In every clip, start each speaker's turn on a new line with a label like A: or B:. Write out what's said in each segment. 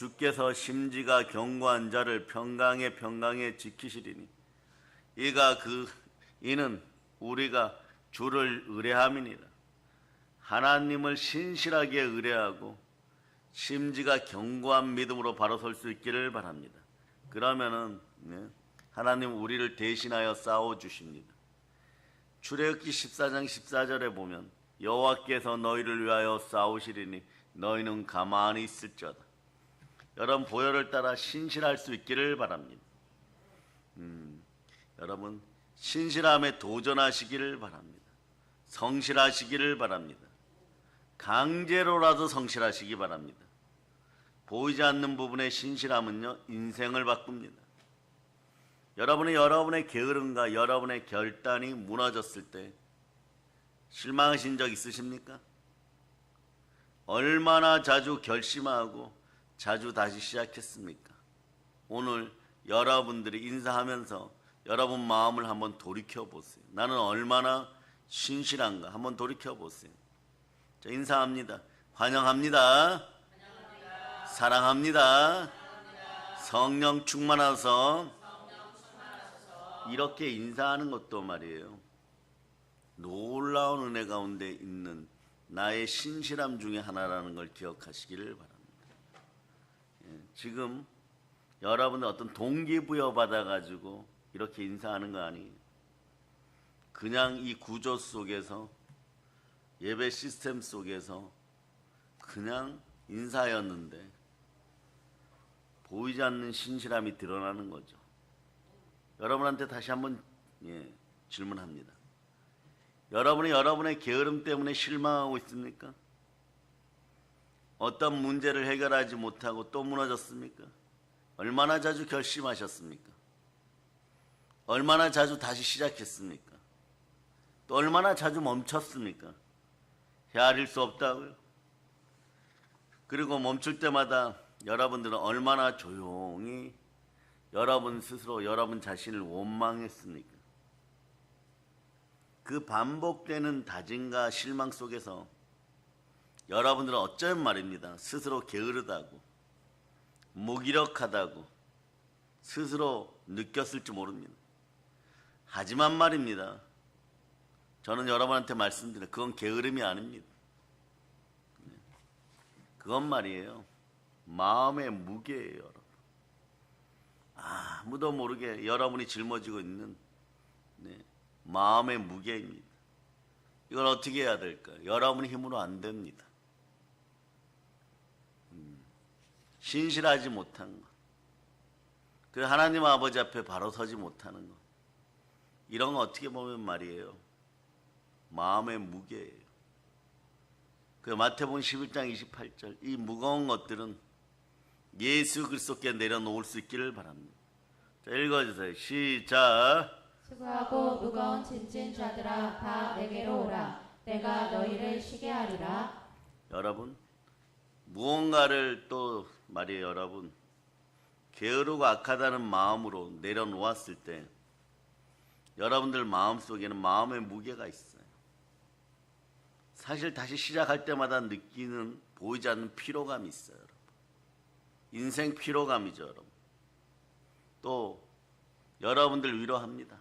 A: 주께서 심지가 견고한 자를 평강에 지키시리니 이는 우리가 주를 의뢰함이니라. 하나님을 신실하게 의뢰하고 심지가 견고한 믿음으로 바로 설 수 있기를 바랍니다. 그러면은 하나님 우리를 대신하여 싸워 주십니다. 출애굽기 14장 14절에 보면 여호와께서 너희를 위하여 싸우시리니 너희는 가만히 있을지어다. 여러분 보혈을 따라 신실할 수 있기를 바랍니다. 여러분 신실함에 도전하시기를 바랍니다. 성실하시기를 바랍니다. 강제로라도 성실하시기 바랍니다. 보이지 않는 부분의 신실함은요 인생을 바꿉니다. 여러분의 게으름과 여러분의 결단이 무너졌을 때 실망하신 적 있으십니까? 얼마나 자주 결심하고 자주 다시 시작했습니까? 오늘 여러분들이 인사하면서 여러분 마음을 한번 돌이켜 보세요. 나는 얼마나 신실한가 한번 돌이켜 보세요. 자, 인사합니다. 환영합니다. 사랑합니다. 성령 충만하셔서 이렇게 인사하는 것도 말이에요. 놀라운 은혜 가운데 있는 나의 신실함 중에 하나라는 걸 기억하시기를 바랍니다. 지금 여러분들 어떤 동기부여 받아가지고 이렇게 인사하는 거 아니에요. 그냥 이 구조 속에서 예배 시스템 속에서 그냥 인사였는데 보이지 않는 신실함이 드러나는 거죠. 여러분한테 다시 한번 질문합니다. 여러분이 여러분의 게으름 때문에 실망하고 있습니까? 어떤 문제를 해결하지 못하고 또 무너졌습니까? 얼마나 자주 결심하셨습니까? 얼마나 자주 다시 시작했습니까? 또 얼마나 자주 멈췄습니까? 헤아릴 수 없다고요? 그리고 멈출 때마다 여러분들은 얼마나 조용히 여러분 스스로 여러분 자신을 원망했습니까? 그 반복되는 다짐과 실망 속에서 여러분들은 어쩌면 말입니다. 스스로 게으르다고 무기력하다고 스스로 느꼈을지 모릅니다. 하지만 말입니다. 저는 여러분한테 말씀드려요. 그건 게으름이 아닙니다. 그건 말이에요. 마음의 무게예요. 여러분. 아무도 모르게 여러분이 짊어지고 있는 마음의 무게입니다. 이걸 어떻게 해야 될까요? 여러분의 힘으로 안 됩니다. 신실하지 못한 것, 그 하나님 아버지 앞에 바로 서지 못하는 것, 이런 거 어떻게 보면 말이에요. 마음의 무게예요. 그 마태복음 11장 28절 이 무거운 것들은 예수 그리스도께 내려놓을 수 있기를 바랍니다. 자, 읽어주세요. 시작.
B: 수고하고 무거운 짐진 자들아 다 내게로 오라. 내가 너희를 쉬게 하리라.
A: 여러분 무언가를 또 말이에요. 여러분 게으르고 악하다는 마음으로 내려놓았을 때 여러분들 마음속에는 마음의 무게가 있어요. 사실 다시 시작할 때마다 느끼는 보이지 않는 피로감이 있어요. 여러분. 인생 피로감이죠. 여러분. 또 여러분들 위로합니다.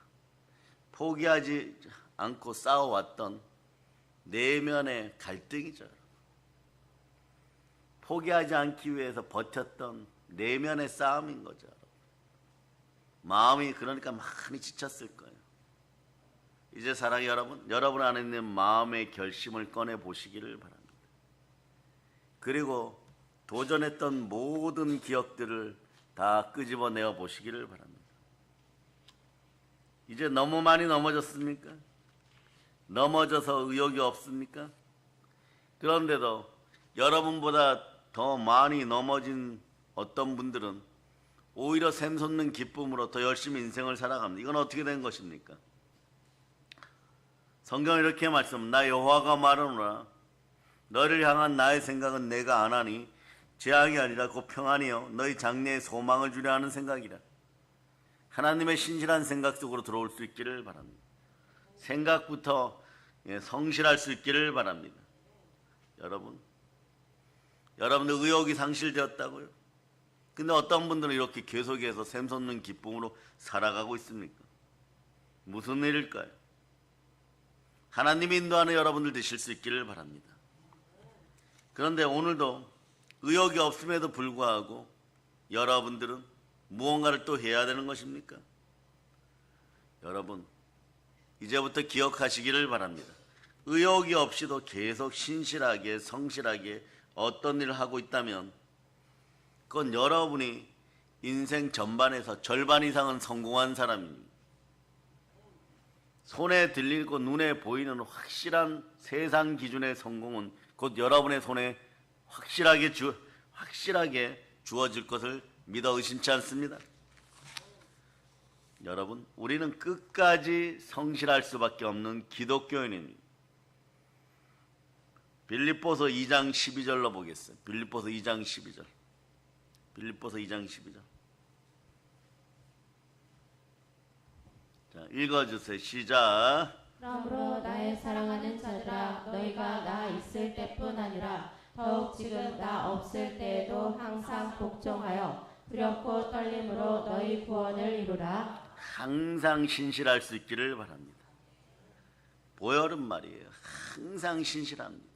A: 포기하지 않고 싸워왔던 내면의 갈등이죠. 여러분. 포기하지 않기 위해서 버텼던 내면의 싸움인 거죠. 여러분. 마음이 그러니까 많이 지쳤을 거예요. 이제 사랑의 여러분 안에 있는 마음의 결심을 꺼내 보시기를 바랍니다. 그리고 도전했던 모든 기억들을 다 끄집어내어 보시기를 바랍니다. 이제 너무 많이 넘어졌습니까? 넘어져서 의욕이 없습니까? 그런데도 여러분보다 더 많이 넘어진 어떤 분들은 오히려 샘솟는 기쁨으로 더 열심히 인생을 살아갑니다. 이건 어떻게 된 것입니까? 성경은 이렇게 나 여호와가 말하노라. 너를 향한 나의 생각은 내가 안 하니 재앙이 아니라 곧 평안이요 너희 장래에 소망을 주려 하는 생각이라. 하나님의 신실한 생각 속으로 들어올 수 있기를 바랍니다. 생각부터 성실할 수 있기를 바랍니다. 여러분들 의욕이 상실되었다고요? 근데 어떤 분들은 이렇게 계속해서 샘솟는 기쁨으로 살아가고 있습니까? 무슨 일일까요? 하나님이 인도하는 여러분들 되실 수 있기를 바랍니다. 그런데 오늘도 의욕이 없음에도 불구하고 여러분들은 무언가를 또 해야 되는 것입니까? 여러분, 이제부터 기억하시기를 바랍니다. 의욕이 없이도 계속 신실하게 성실하게 어떤 일을 하고 있다면 그건 여러분이 인생 전반에서 절반 이상은 성공한 사람입니다. 손에 들리고 눈에 보이는 확실한 세상 기준의 성공은 곧 여러분의 손에 확실하게 주어질 것을 믿어 의심치 않습니다. 여러분, 우리는 끝까지 성실할 수밖에 없는 기독교인입니다. 빌립보서 2장 12절로 보겠어요. 빌립보서 2장 12절. 빌립보서 2장 12절. 자, 읽어주세요. 시작.
B: 그러므로 나의 사랑하는 자들아 너희가 나 있을 때뿐 아니라 더욱 지금 나 없을 때에도 항상 복종하여 두렵고 떨림으로 너희 구원을 이루라.
A: 항상 신실할 수 있기를 바랍니다. 보혈은 말이에요. 항상 신실합니다.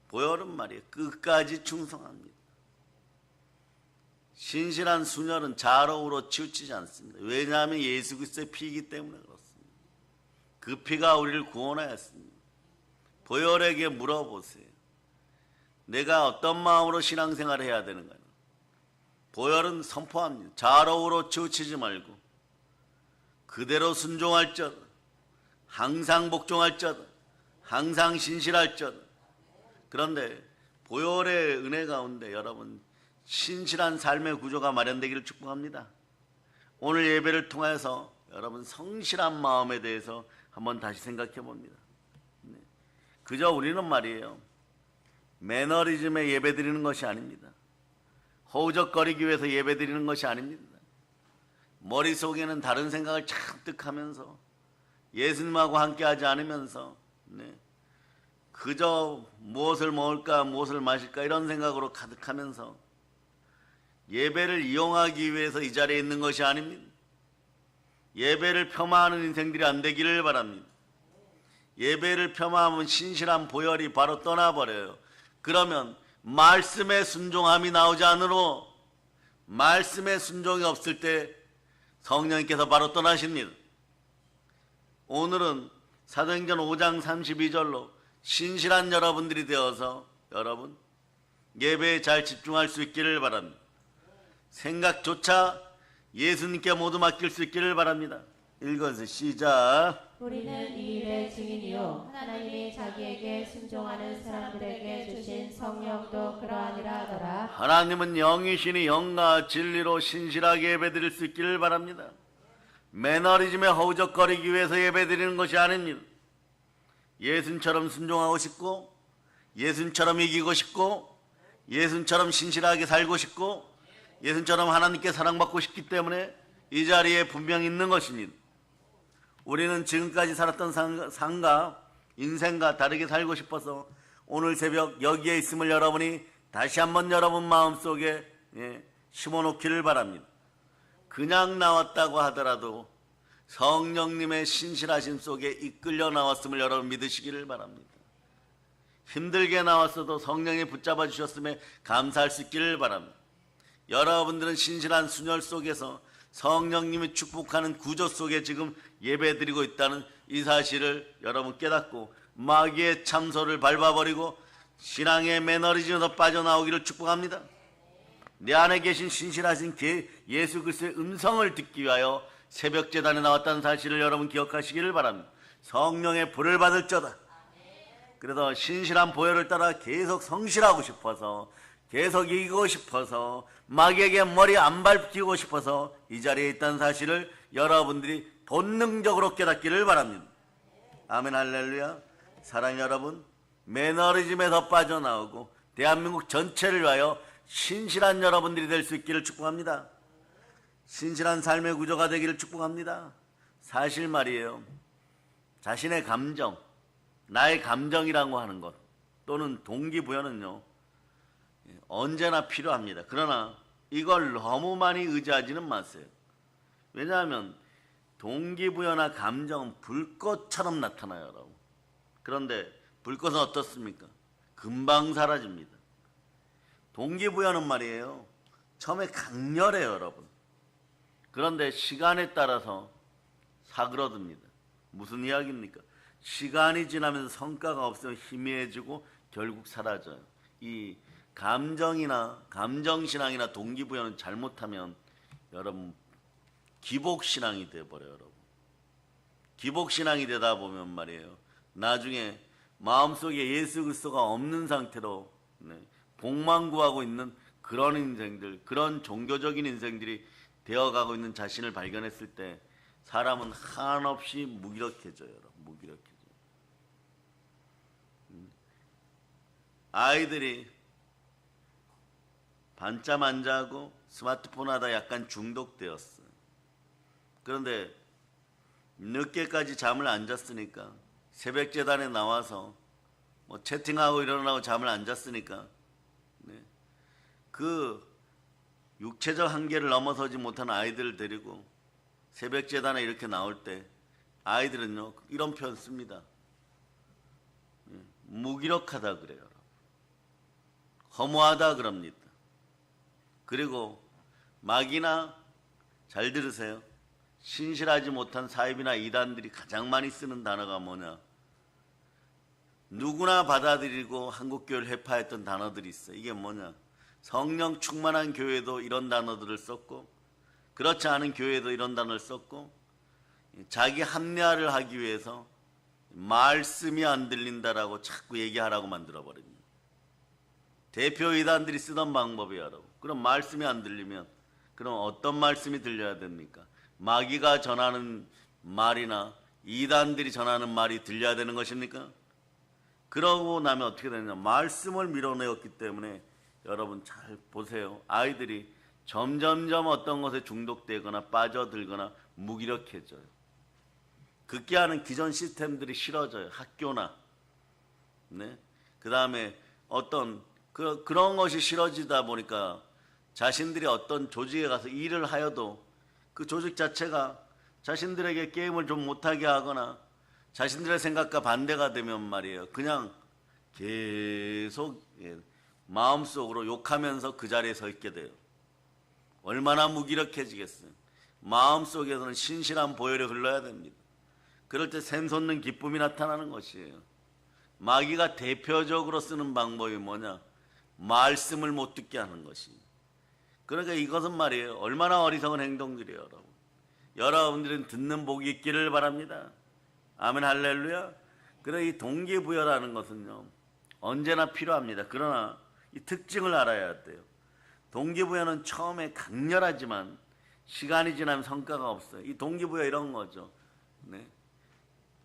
A: 보혈은 말이에요. 끝까지 충성합니다. 신실한 순혈은 자로우로 치우치지 않습니다. 왜냐하면 예수 그리스도의 피이기 때문에 그렇습니다. 그 피가 우리를 구원하였습니다. 보혈에게 물어보세요. 내가 어떤 마음으로 신앙생활을 해야 되는가? 보혈은 선포합니다. 자로우로 치우치지 말고 그대로 순종할지어다. 항상 복종할지어다. 항상 신실할지어다. 그런데 보혈의 은혜 가운데 여러분 신실한 삶의 구조가 마련되기를 축복합니다. 오늘 예배를 통해서 여러분 성실한 마음에 대해서 한번 다시 생각해 봅니다. 그저 우리는 말이에요. 매너리즘에 예배 드리는 것이 아닙니다. 허우적거리기 위해서 예배 드리는 것이 아닙니다. 머릿속에는 다른 생각을 잔뜩 하면서 예수님하고 함께하지 않으면서 그저 무엇을 먹을까 무엇을 마실까 이런 생각으로 가득하면서 예배를 이용하기 위해서 이 자리에 있는 것이 아닙니다. 예배를 폄하하는 인생들이 안 되기를 바랍니다. 예배를 폄하하면 신실한 보혈이 바로 떠나버려요. 그러면 말씀의 순종함이 나오지 않으로 말씀의 순종이 없을 때 성령님께서 바로 떠나십니다. 오늘은 사도행전 5장 32절로 신실한 여러분들이 되어서 여러분 예배에 잘 집중할 수 있기를 바랍니다. 생각조차 예수님께 모두 맡길 수 있기를 바랍니다. 읽어서 시작.
B: 우리는 이 일의 증인이요 하나님이 자기에게 순종하는 사람들에게 주신 성령도 그러하니라 하더라.
A: 하나님은 영이시니 영과 진리로 신실하게 예배드릴 수 있기를 바랍니다. 매너리즘에 허우적거리기 위해서 예배드리는 것이 아닙니다. 예수님처럼 순종하고 싶고 예수님처럼 이기고 싶고 예수님처럼 신실하게 살고 싶고 예수님처럼 하나님께 사랑받고 싶기 때문에 이 자리에 분명히 있는 것입니다. 우리는 지금까지 살았던 삶과 인생과 다르게 살고 싶어서 오늘 새벽 여기에 있음을 여러분이 다시 한번 여러분 마음속에 심어놓기를 바랍니다. 그냥 나왔다고 하더라도 성령님의 신실하심 속에 이끌려 나왔음을 여러분 믿으시기를 바랍니다. 힘들게 나왔어도 성령이 붙잡아 주셨음에 감사할 수 있기를 바랍니다. 여러분들은 신실한 순혈 속에서 성령님이 축복하는 구조 속에 지금 예배드리고 있다는 이 사실을 여러분 깨닫고 마귀의 참소를 밟아버리고 신앙의 매너리즘에서 빠져나오기를 축복합니다. 내 안에 계신 신실하신 예수 그리스도의 음성을 듣기 위하여 새벽 제단에 나왔다는 사실을 여러분 기억하시기를 바랍니다. 성령의 불을 받을 자다. 그래서 신실한 보혈을 따라 계속 성실하고 싶어서 계속 이기고 싶어서 마귀에게 머리 안 밟히고 싶어서 이 자리에 있다는 사실을 여러분들이 본능적으로 깨닫기를 바랍니다. 아멘 할렐루야. 사랑하는 여러분, 매너리즘에서 빠져나오고 대한민국 전체를 위하여 신실한 여러분들이 될 수 있기를 축복합니다. 신실한 삶의 구조가 되기를 축복합니다. 사실 말이에요. 자신의 감정, 나의 감정이라고 하는 것 또는 동기부여는요 언제나 필요합니다. 그러나 이걸 너무 많이 의지하지는 마세요. 왜냐하면 동기부여나 감정은 불꽃처럼 나타나요, 여러분. 그런데 불꽃은 어떻습니까? 금방 사라집니다. 동기부여는 말이에요, 처음에 강렬해요, 여러분. 그런데 시간에 따라서 사그러듭니다. 무슨 이야기입니까? 시간이 지나면서 성과가 없으면 희미해지고 결국 사라져요. 이 감정이나 감정신앙이나 동기부여는 잘못하면 여러분 기복신앙이 돼버려요. 여러분 기복신앙이 되다 보면 말이에요, 나중에 마음속에 예수 그리스도가 없는 상태로 복만 구하고 있는 그런 인생들, 그런 종교적인 인생들이 되어가고 있는 자신을 발견했을 때 사람은 한없이 무기력해져요. 여러분 무기력해져요. 아이들이 반잠 안 자고 스마트폰 하다 약간 중독되었어요. 그런데 늦게까지 잠을 안 잤으니까, 새벽 재단에 나와서 뭐 채팅하고 일어나고 잠을 안 잤으니까 그 육체적 한계를 넘어서지 못한 아이들을 데리고 새벽 재단에 이렇게 나올 때 아이들은요 이런 표현 씁니다. 무기력하다 그래요. 허무하다 그럽니다. 그리고 막이나, 잘 들으세요, 신실하지 못한 사입이나 이단들이 가장 많이 쓰는 단어가 뭐냐, 누구나 받아들이고 한국교회를 해파했던 단어들이 있어요. 이게 뭐냐, 성령 충만한 교회도 이런 단어들을 썼고 그렇지 않은 교회도 이런 단어를 썼고, 자기 합리화를 하기 위해서 말씀이 안 들린다라고 자꾸 얘기하라고 만들어버립니다. 대표 이단들이 쓰던 방법이에요, 여러분. 그럼 말씀이 안 들리면 그럼 어떤 말씀이 들려야 됩니까? 마귀가 전하는 말이나 이단들이 전하는 말이 들려야 되는 것입니까? 그러고 나면 어떻게 되느냐, 말씀을 밀어내었기 때문에 여러분 잘 보세요. 아이들이 점점점 어떤 것에 중독되거나 빠져들거나 무기력해져요. 극기하는 기존 시스템들이 싫어져요. 학교나 그 다음에 어떤 그런 것이 싫어지다 보니까 자신들이 어떤 조직에 가서 일을 하여도 그 조직 자체가 자신들에게 게임을 좀 못하게 하거나 자신들의 생각과 반대가 되면 말이에요, 그냥 계속 마음속으로 욕하면서 그 자리에 서 있게 돼요. 얼마나 무기력해지겠어요. 마음속에서는 신실한 보혈이 흘러야 됩니다. 그럴 때 샘솟는 기쁨이 나타나는 것이에요. 마귀가 대표적으로 쓰는 방법이 뭐냐, 말씀을 못 듣게 하는 것입니다. 그러니까 이것은 말이에요, 얼마나 어리석은 행동들이에요. 여러분, 여러분들은 듣는 복이 있기를 바랍니다. 아멘 할렐루야. 그래, 이 동기부여라는 것은요 언제나 필요합니다. 그러나 이 특징을 알아야 돼요. 동기부여는 처음에 강렬하지만 시간이 지나면 성과가 없어요. 이 동기부여 이런 거죠.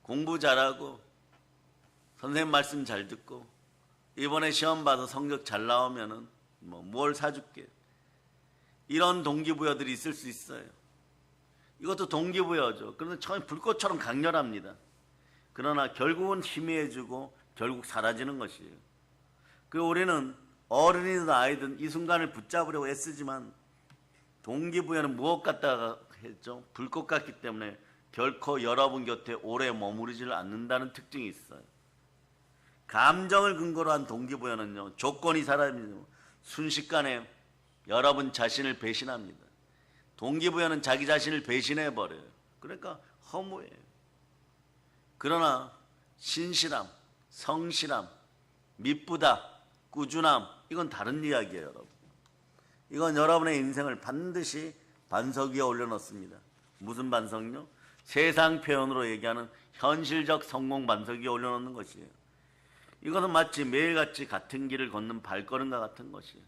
A: 공부 잘하고 선생님 말씀 잘 듣고 이번에 시험 봐서 성적 잘 나오면은 뭘 사줄게, 이런 동기부여들이 있을 수 있어요. 이것도 동기부여죠. 그런데 처음에 불꽃처럼 강렬합니다. 그러나 결국은 희미해지고 결국 사라지는 것이에요. 그리고 우리는 어른이든 아이든 이 순간을 붙잡으려고 애쓰지만 동기부여는 무엇 같다가 했죠? 불꽃 같기 때문에 결코 여러분 곁에 오래 머무르지를 않는다는 특징이 있어요. 감정을 근거로 한 동기부여는요 조건이 사라지면 순식간에 여러분 자신을 배신합니다. 동기부여는 자기 자신을 배신해버려요. 그러니까 허무해요. 그러나 신실함, 성실함, 미쁘다, 꾸준함, 이건 다른 이야기예요. 여러분, 이건 여러분의 인생을 반드시 반석 위에 올려놓습니다. 무슨 반석요? 세상 표현으로 얘기하는 현실적 성공 반석 위에 올려놓는 것이에요. 이것은 마치 매일같이 같은 길을 걷는 발걸음과 같은 것이에요.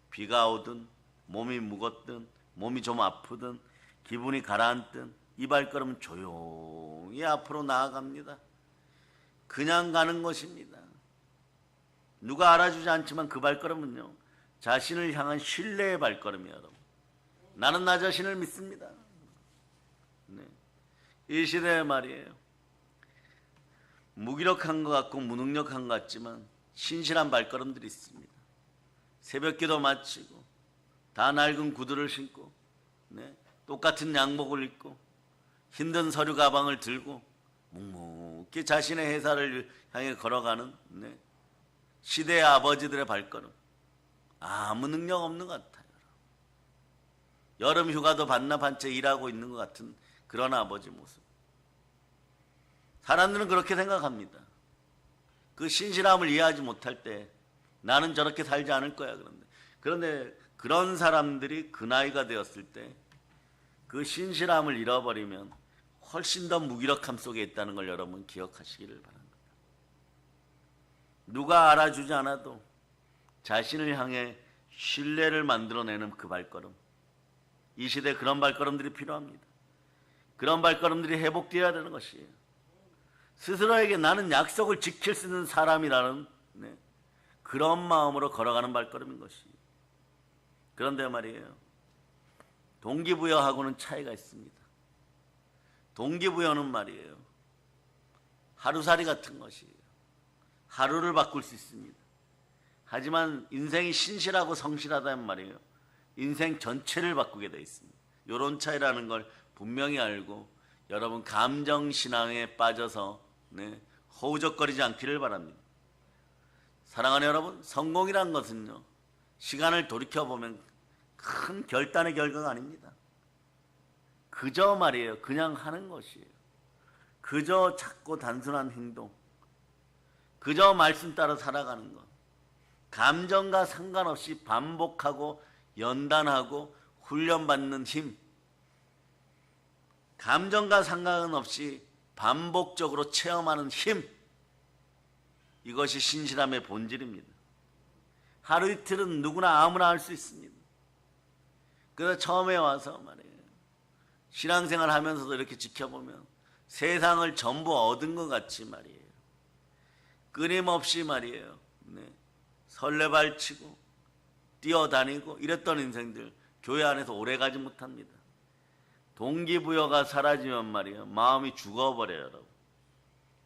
A: 비가 오든 몸이 무겁든 몸이 좀 아프든 기분이 가라앉든 이 발걸음은 조용히 앞으로 나아갑니다. 그냥 가는 것입니다. 누가 알아주지 않지만 그 발걸음은요 자신을 향한 신뢰의 발걸음이에요. 여러분, 나는 나 자신을 믿습니다. 이 시대에 말이에요, 무기력한 것 같고 무능력한 것 같지만 신실한 발걸음들이 있습니다. 새벽기도 마치고 다 낡은 구두를 신고, 네, 똑같은 양복을 입고 힘든 서류 가방을 들고 묵묵히 자신의 회사를 향해 걸어가는, 네, 시대의 아버지들의 발걸음, 아무 능력 없는 것 같아요. 여름 휴가도 반납한 채 일하고 있는 것 같은 그런 아버지 모습. 사람들은 그렇게 생각합니다. 그 신실함을 이해하지 못할 때 나는 저렇게 살지 않을 거야. 그런데 그런 사람들이 그 나이가 되었을 때 그 신실함을 잃어버리면 훨씬 더 무기력함 속에 있다는 걸 여러분 기억하시기를 바랍니다. 누가 알아주지 않아도 자신을 향해 신뢰를 만들어내는 그 발걸음, 이 시대에 그런 발걸음들이 필요합니다. 그런 발걸음들이 회복되어야 되는 것이에요. 스스로에게 나는 약속을 지킬 수 있는 사람이라는, 네, 그런 마음으로 걸어가는 발걸음인 것이에요. 그런데 말이에요, 동기부여하고는 차이가 있습니다. 동기부여는 말이에요, 하루살이 같은 것이에요. 하루를 바꿀 수 있습니다. 하지만 인생이 신실하고 성실하다는 말이에요, 인생 전체를 바꾸게 되어 있습니다. 이런 차이라는 걸 분명히 알고 여러분 감정신앙에 빠져서, 네, 허우적거리지 않기를 바랍니다. 사랑하는 여러분, 성공이란 것은요, 시간을 돌이켜보면 큰 결단의 결과가 아닙니다. 그저 말이에요, 그냥 하는 것이에요. 그저 작고 단순한 행동, 그저 말씀 따라 살아가는 것, 감정과 상관없이 반복하고 연단하고 훈련받는 힘, 감정과 상관없이 반복적으로 체험하는 힘, 이것이 신실함의 본질입니다. 하루 이틀은 누구나 아무나 할 수 있습니다. 그래서 처음에 와서 말이에요, 신앙생활 하면서도 이렇게 지켜보면 세상을 전부 얻은 것 같이 말이에요, 끊임없이 말이에요, 네, 설레발치고 뛰어다니고 이랬던 인생들 교회 안에서 오래가지 못합니다. 동기부여가 사라지면 말이에요, 마음이 죽어버려요. 여러분.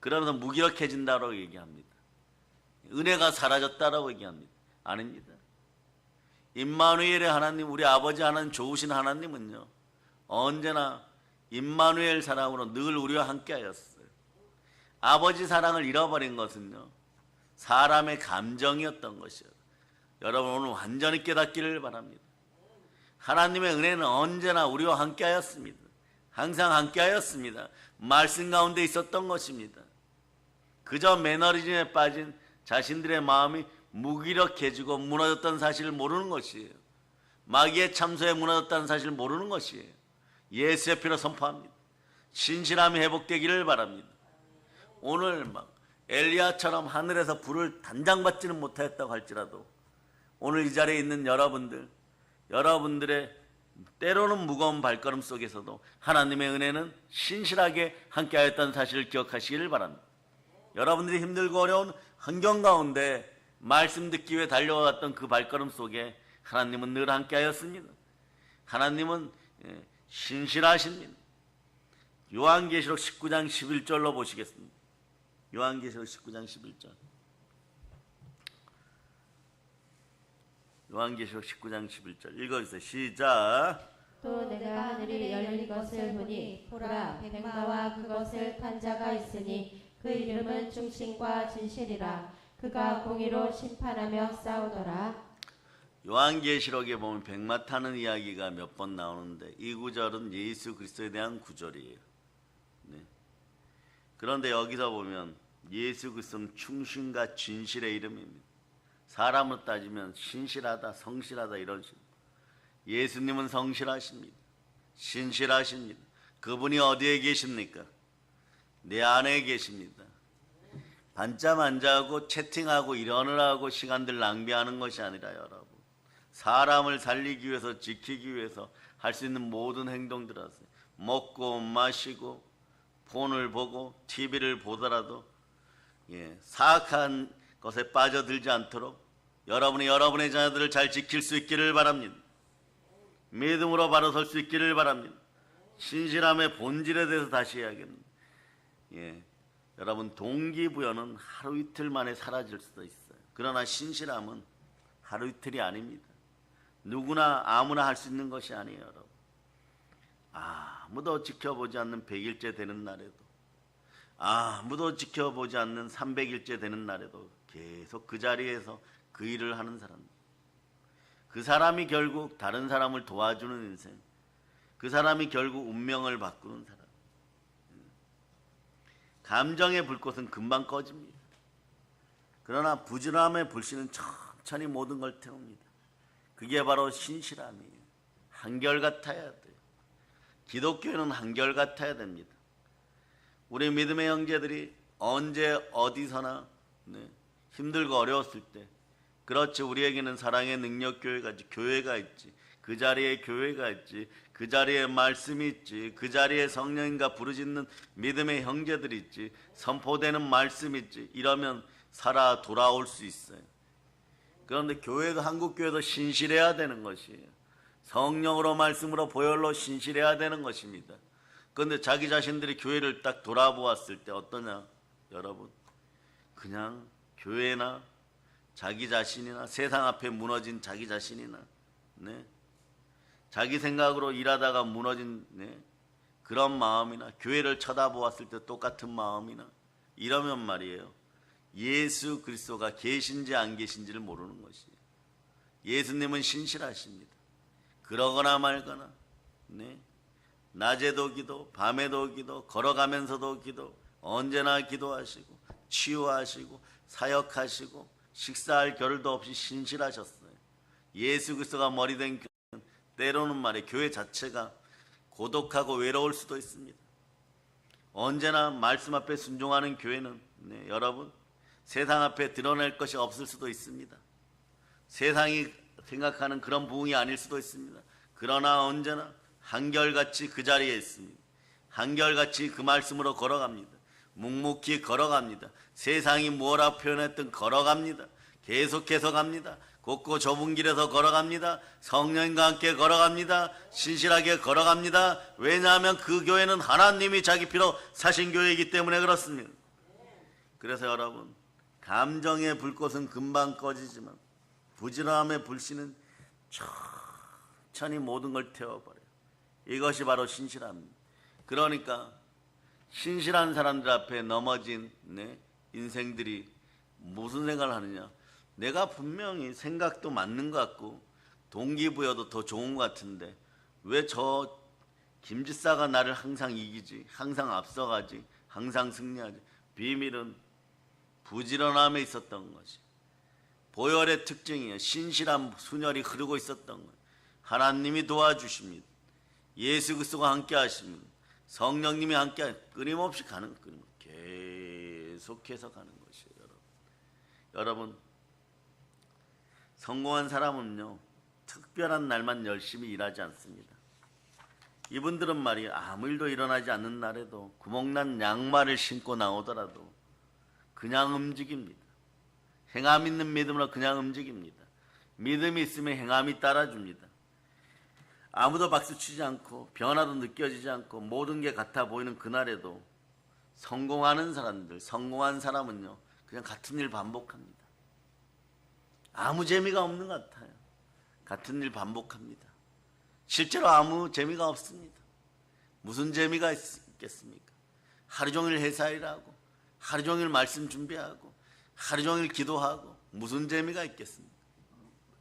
A: 그러면서 무기력해진다고 얘기합니다. 은혜가 사라졌다라고 얘기합니다. 아닙니다. 임마누엘의 하나님, 우리 아버지 하나님, 좋으신 하나님은요, 언제나 임마누엘 사랑으로 늘 우리와 함께 하였어요. 아버지 사랑을 잃어버린 것은요, 사람의 감정이었던 것이요. 여러분 오늘 완전히 깨닫기를 바랍니다. 하나님의 은혜는 언제나 우리와 함께 하였습니다. 항상 함께 하였습니다. 말씀 가운데 있었던 것입니다. 그저 매너리즘에 빠진 자신들의 마음이 무기력해지고 무너졌던 사실을 모르는 것이에요. 마귀의 참소에 무너졌다는 사실을 모르는 것이에요. 예수의 피로 선포합니다. 신실함이 회복되기를 바랍니다. 오늘 막 엘리야처럼 하늘에서 불을 단장 받지는 못하였다고 할지라도 오늘 이 자리에 있는 여러분들의 때로는 무거운 발걸음 속에서도 하나님의 은혜는 신실하게 함께하였다는 사실을 기억하시기를 바랍니다. 여러분들이 힘들고 어려운 환경 가운데 말씀 듣기 위해 달려왔던 그 발걸음 속에 하나님은 늘 함께하였습니다. 하나님은 신실하십니다. 요한계시록 19장 11절로 보시겠습니다. 요한계시록 19장 11절. 요한계시록 19장 11절 읽어주세요. 시작.
B: 또 내가 하늘이 열린 것을 보니 보라 백마와 그것을 탄 자가 있으니 그 이름은 충신과 진실이라. 그가 공의로 심판하며 싸우더라.
A: 요한계시록에 보면 백마 타는 이야기가 몇 번 나오는데 이 구절은 예수 그리스도에 대한 구절이에요. 네. 그런데 여기서 보면 예수 그리스도는 충신과 진실의 이름입니다. 사람으로 따지면 신실하다, 성실하다 이런 식으로. 예수님은 성실하십니다. 신실하십니다. 그분이 어디에 계십니까? 내 안에 계십니다. 반잠 안 자고 채팅하고 이러느라고 시간들 낭비하는 것이 아니라 여러분, 사람을 살리기 위해서 지키기 위해서 할 수 있는 모든 행동들 하세요. 먹고 마시고 폰을 보고 TV를 보더라도 사악한 것에 빠져들지 않도록 여러분이 여러분의 자녀들을 잘 지킬 수 있기를 바랍니다. 믿음으로 바로 설 수 있기를 바랍니다. 신실함의 본질에 대해서 다시 이야기합니다. 여러분 동기부여는 하루 이틀 만에 사라질 수도 있어요. 그러나 신실함은 하루 이틀이 아닙니다. 누구나 아무나 할 수 있는 것이 아니에요, 여러분. 아무도 지켜보지 않는 100일째 되는 날에도, 아무도 지켜보지 않는 300일째 되는 날에도 계속 그 자리에서 그 일을 하는 사람, 그 사람이 결국 다른 사람을 도와주는 인생, 그 사람이 결국 운명을 바꾸는 사람. 감정의 불꽃은 금방 꺼집니다. 그러나 부지런함의 불씨는 천천히 모든 걸 태웁니다. 그게 바로 신실함이에요. 한결같아야 돼요. 기독교는 한결같아야 됩니다. 우리 믿음의 형제들이 언제 어디서나 힘들고 어려웠을 때, 그렇지, 우리에게는 사랑의 능력교회가 있지, 그 자리에 교회가 있지, 그 자리에 말씀이 있지, 그 자리에 성령님과 부르짖는 믿음의 형제들이 있지, 선포되는 말씀이 있지, 이러면 살아 돌아올 수 있어요. 그런데 교회도, 한국교회도 신실해야 되는 것이에요. 성령으로 말씀으로 보혈로 신실해야 되는 것입니다. 그런데 자기 자신들이 교회를 딱 돌아보았을 때 어떠냐? 여러분, 그냥 교회나 자기 자신이나 세상 앞에 무너진 자기 자신이나 자기 생각으로 일하다가 무너진 그런 마음이나 교회를 쳐다보았을 때 똑같은 마음이나 이러면 말이에요, 예수 그리스도가 계신지 안 계신지를 모르는 것이에요. 예수님은 신실하십니다. 그러거나 말거나 낮에도 기도, 밤에도 기도, 걸어가면서도 기도, 언제나 기도하시고 치유하시고 사역하시고 식사할 겨를도 없이 신실하셨어요. 예수 그리스도가 머리 된 교회는 때로는 말이에요, 교회 자체가 고독하고 외로울 수도 있습니다. 언제나 말씀 앞에 순종하는 교회는 여러분, 세상 앞에 드러낼 것이 없을 수도 있습니다. 세상이 생각하는 그런 부흥이 아닐 수도 있습니다. 그러나 언제나 한결같이 그 자리에 있습니다. 한결같이 그 말씀으로 걸어갑니다. 묵묵히 걸어갑니다. 세상이 뭐라 표현했든 걸어갑니다. 계속해서 갑니다. 곱고 좁은 길에서 걸어갑니다. 성령님과 함께 걸어갑니다. 신실하게 걸어갑니다. 왜냐하면 그 교회는 하나님이 자기 피로 사신 교회이기 때문에 그렇습니다. 그래서 여러분, 감정의 불꽃은 금방 꺼지지만 부지런함의 불씨는 천천히 모든 걸 태워버려요. 이것이 바로 신실함입니다. 그러니까 신실한 사람들 앞에 넘어진 인생들이 무슨 생각을 하느냐? 내가 분명히 생각도 맞는 것 같고 동기부여도 더 좋은 것 같은데 왜 저 김지사가 나를 항상 이기지, 항상 앞서가지, 항상 승리하지? 비밀은 부지런함에 있었던 것이, 보혈의 특징이에요. 신실한 순혈이 흐르고 있었던 거예요. 하나님이 도와주십니다. 예수 그리스도가 함께 하십니다. 성령님이 함께 끊임없이 가는, 계속해서 가는 것이에요. 여러분, 성공한 사람은요, 특별한 날만 열심히 일하지 않습니다. 이분들은 말이에요, 아무 일도 일어나지 않는 날에도 구멍난 양말을 신고 나오더라도 그냥 움직입니다. 행함 있는 믿음으로 그냥 움직입니다. 믿음이 있으면 행함이 따라줍니다. 아무도 박수치지 않고 변화도 느껴지지 않고 모든 게 같아 보이는 그날에도 성공하는 사람들, 성공한 사람은요, 그냥 같은 일 반복합니다. 아무 재미가 없는 것 같아요. 같은 일 반복합니다. 실제로 아무 재미가 없습니다. 무슨 재미가 있겠습니까? 하루 종일 회사 일하고 하루 종일 말씀 준비하고 하루 종일 기도하고 무슨 재미가 있겠습니까?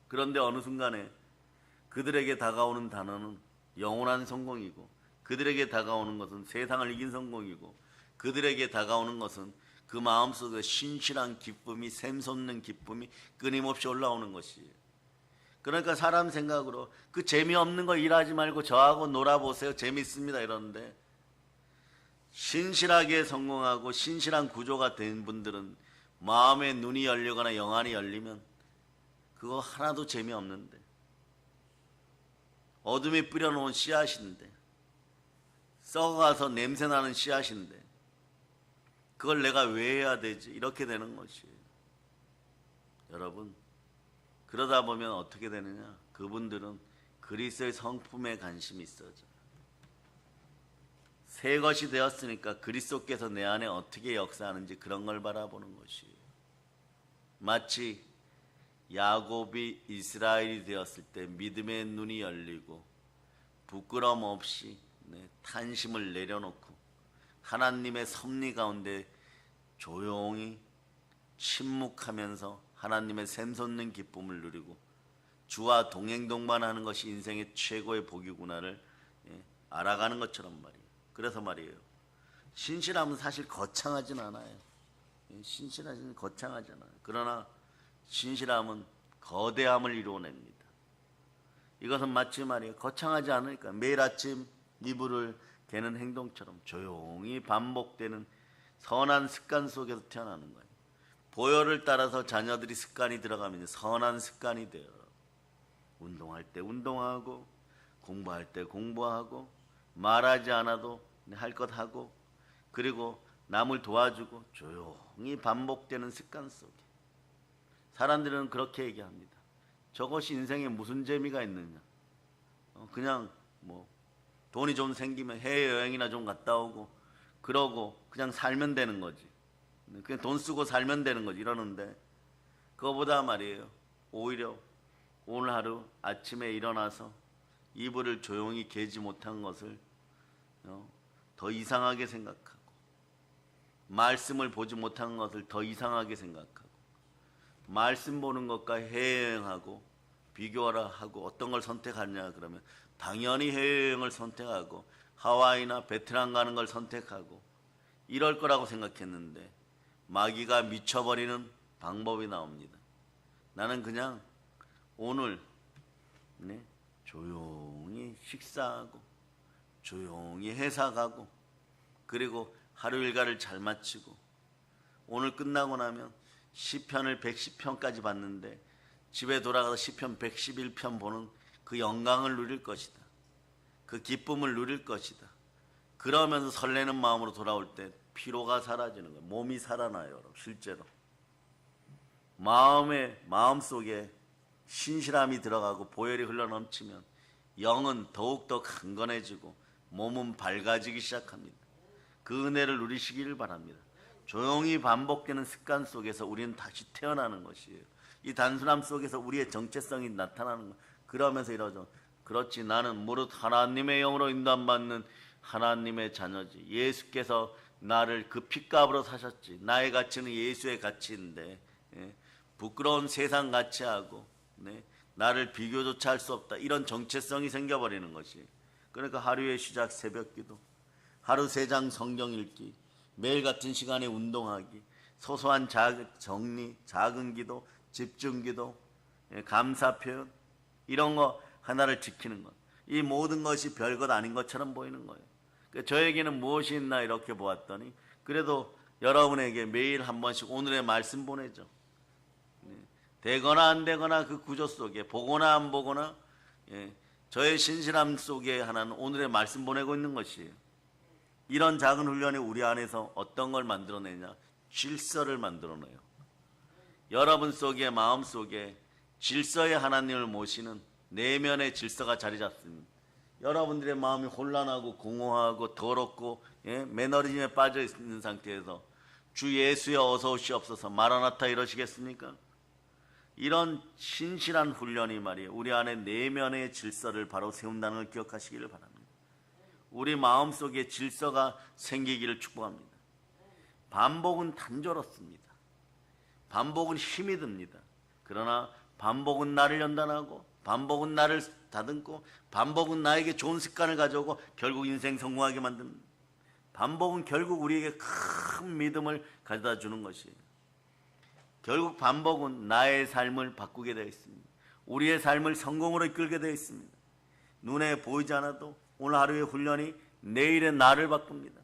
A: 그런데 어느 순간에 그들에게 다가오는 단어는 영원한 성공이고, 그들에게 다가오는 것은 세상을 이긴 성공이고, 그들에게 다가오는 것은 그 마음속에 신실한 기쁨이, 샘솟는 기쁨이 끊임없이 올라오는 것이에요. 그러니까 사람 생각으로 그 재미없는 거 일하지 말고 저하고 놀아보세요, 재미있습니다 이러는데, 신실하게 성공하고 신실한 구조가 된 분들은 마음의 눈이 열리거나 영안이 열리면 그거 하나도 재미없는데, 어둠에 뿌려놓은 씨앗인데, 썩어가서 냄새나는 씨앗인데 그걸 내가 왜 해야 되지? 이렇게 되는 것이에요. 여러분, 그러다 보면 어떻게 되느냐? 그분들은 그리스도의 성품에 관심이 있어져. 새 것이 되었으니까 그리스도께서 내 안에 어떻게 역사하는지 그런 걸 바라보는 것이에요. 마치 야곱이 이스라엘이 되었을 때 믿음의 눈이 열리고 부끄럼 없이 탄심을 내려놓고 하나님의 섭리 가운데 조용히 침묵하면서 하나님의 샘솟는 기쁨을 누리고 주와 동행동반하는 것이 인생의 최고의 복이구나를 알아가는 것처럼 말이에요. 그래서 말이에요, 신실함은 사실 거창하진 않아요. 신실하지는 거창하지 않아요. 그러나 신실함은 거대함을 이루어냅니다. 이것은 마치 말이에요, 거창하지 않으니까 매일 아침 이불을 개는 행동처럼 조용히 반복되는 선한 습관 속에서 태어나는 거예요. 보혈을 따라서 자녀들이 습관이 들어가면 선한 습관이 돼요. 운동할 때 운동하고, 공부할 때 공부하고, 말하지 않아도 할 것 하고, 그리고 남을 도와주고, 조용히 반복되는 습관 속에 사람들은 그렇게 얘기합니다. 저것이 인생에 무슨 재미가 있느냐, 그냥 뭐 돈이 좀 생기면 해외여행이나 좀 갔다 오고 그러고 그냥 살면 되는 거지, 그냥 돈 쓰고 살면 되는 거지 이러는데, 그거보다 말이에요, 오히려 오늘 하루 아침에 일어나서 이불을 조용히 개지 못한 것을 더 이상하게 생각하고, 말씀을 보지 못한 것을 더 이상하게 생각하고, 말씀 보는 것과 해외여행하고 비교하라 하고 어떤 걸 선택하냐 그러면 당연히 해외여행을 선택하고 하와이나 베트남 가는 걸 선택하고 이럴 거라고 생각했는데 마귀가 미쳐버리는 방법이 나옵니다. 나는 그냥 오늘 조용히 식사하고 조용히 회사 가고 그리고 하루 일과를 잘 마치고 오늘 끝나고 나면 시편을 110편까지 봤는데 집에 돌아가서 시편 111편 보는 그 영광을 누릴 것이다. 그 기쁨을 누릴 것이다. 그러면서 설레는 마음으로 돌아올 때 피로가 사라지는 거예요. 몸이 살아나요, 여러분. 실제로 마음속에 신실함이 들어가고 보혈이 흘러넘치면 영은 더욱더 강건해지고 몸은 밝아지기 시작합니다. 그 은혜를 누리시기를 바랍니다. 조용히 반복되는 습관 속에서 우리는 다시 태어나는 것이에요. 이 단순함 속에서 우리의 정체성이 나타나는 것. 그러면서 이러죠. 그렇지, 나는 무릇 하나님의 영으로 인도받는 하나님의 자녀지. 예수께서 나를 그 핏값으로 사셨지. 나의 가치는 예수의 가치인데 부끄러운 세상 가치하고 나를 비교조차 할 수 없다. 이런 정체성이 생겨버리는 것이. 그러니까 하루의 시작 새벽기도, 하루 3장 성경 읽기, 매일 같은 시간에 운동하기, 소소한 정리, 작은 기도, 집중 기도, 감사 표현, 이런 거 하나를 지키는 것. 이 모든 것이 별것 아닌 것처럼 보이는 거예요. 그러니까 저에게는 무엇이 있나 이렇게 보았더니 그래도 여러분에게 매일 한 번씩 오늘의 말씀 보내죠. 되거나 안 되거나 그 구조 속에 보거나 안 보거나 저의 신실함 속에 하나는 오늘의 말씀 보내고 있는 것이에요. 이런 작은 훈련이 우리 안에서 어떤 걸 만들어내냐? 질서를 만들어내요. 여러분 속에, 마음 속에 질서의 하나님을 모시는 내면의 질서가 자리 잡습니다. 여러분들의 마음이 혼란하고 공허하고 더럽고 매너리즘에 빠져 있는 상태에서 주 예수여 어서 오시옵소서 마라나타 이러시겠습니까? 이런 신실한 훈련이 말이에요, 우리 안에 내면의 질서를 바로 세운다는 걸 기억하시기를 바랍니다. 우리 마음속에 질서가 생기기를 축복합니다. 반복은 단조롭습니다. 반복은 힘이 듭니다. 그러나 반복은 나를 연단하고 반복은 나를 다듬고 반복은 나에게 좋은 습관을 가져오고 결국 인생 성공하게 만듭니다. 반복은 결국 우리에게 큰 믿음을 가져다 주는 것이에요. 결국 반복은 나의 삶을 바꾸게 되어 있습니다. 우리의 삶을 성공으로 이끌게 되어 있습니다. 눈에 보이지 않아도 오늘 하루의 훈련이 내일의 나를 바꿉니다.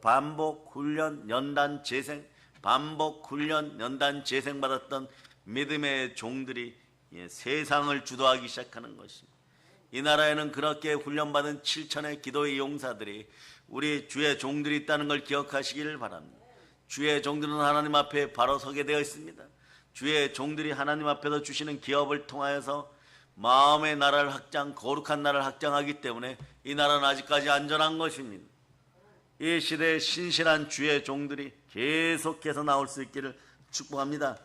A: 반복, 훈련, 연단, 재생, 반복, 훈련, 연단, 재생 받았던 믿음의 종들이 세상을 주도하기 시작하는 것입니다. 이 나라에는 그렇게 훈련받은 7천의 기도의 용사들이 우리 주의 종들이 있다는 걸 기억하시기를 바랍니다. 주의 종들은 하나님 앞에 바로 서게 되어 있습니다. 주의 종들이 하나님 앞에서 주시는 기업을 통하여서 마음의 나라를 확장, 거룩한 나라를 확장하기 때문에 이 나라는 아직까지 안전한 것입니다. 이 시대에 신실한 주의 종들이 계속해서 나올 수 있기를 축복합니다.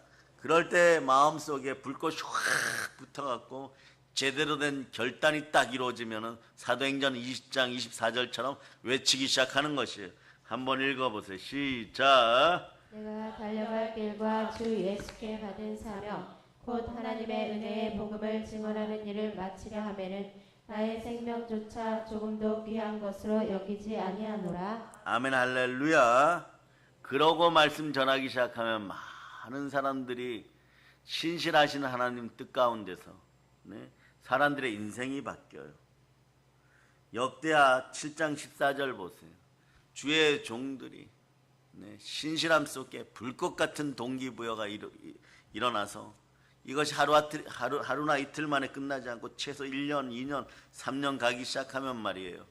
A: 그럴 때 마음속에 불꽃이 확 붙어갖고 제대로 된 결단이 딱 이루어지면은 사도행전 20장 24절처럼 외치기 시작하는 것이에요. 한번 읽어보세요. 시작.
B: 내가 달려갈 길과 주 예수께 받은 사명 곧 하나님의 은혜의 복음을 증언하는 일을 마치려 하면은 나의 생명조차 조금도 귀한 것으로 여기지 아니하노라.
A: 아멘 할렐루야. 그러고 말씀 전하기 시작하면 많은 사람들이 신실하신 하나님 뜻 가운데서 사람들의 인생이 바뀌어요. 역대하 7장 14절 보세요. 주의 종들이 신실함 속에 불꽃 같은 동기부여가 일어나서 이것이 하루나 이틀 만에 끝나지 않고 최소 1년, 2년, 3년 가기 시작하면 말이에요.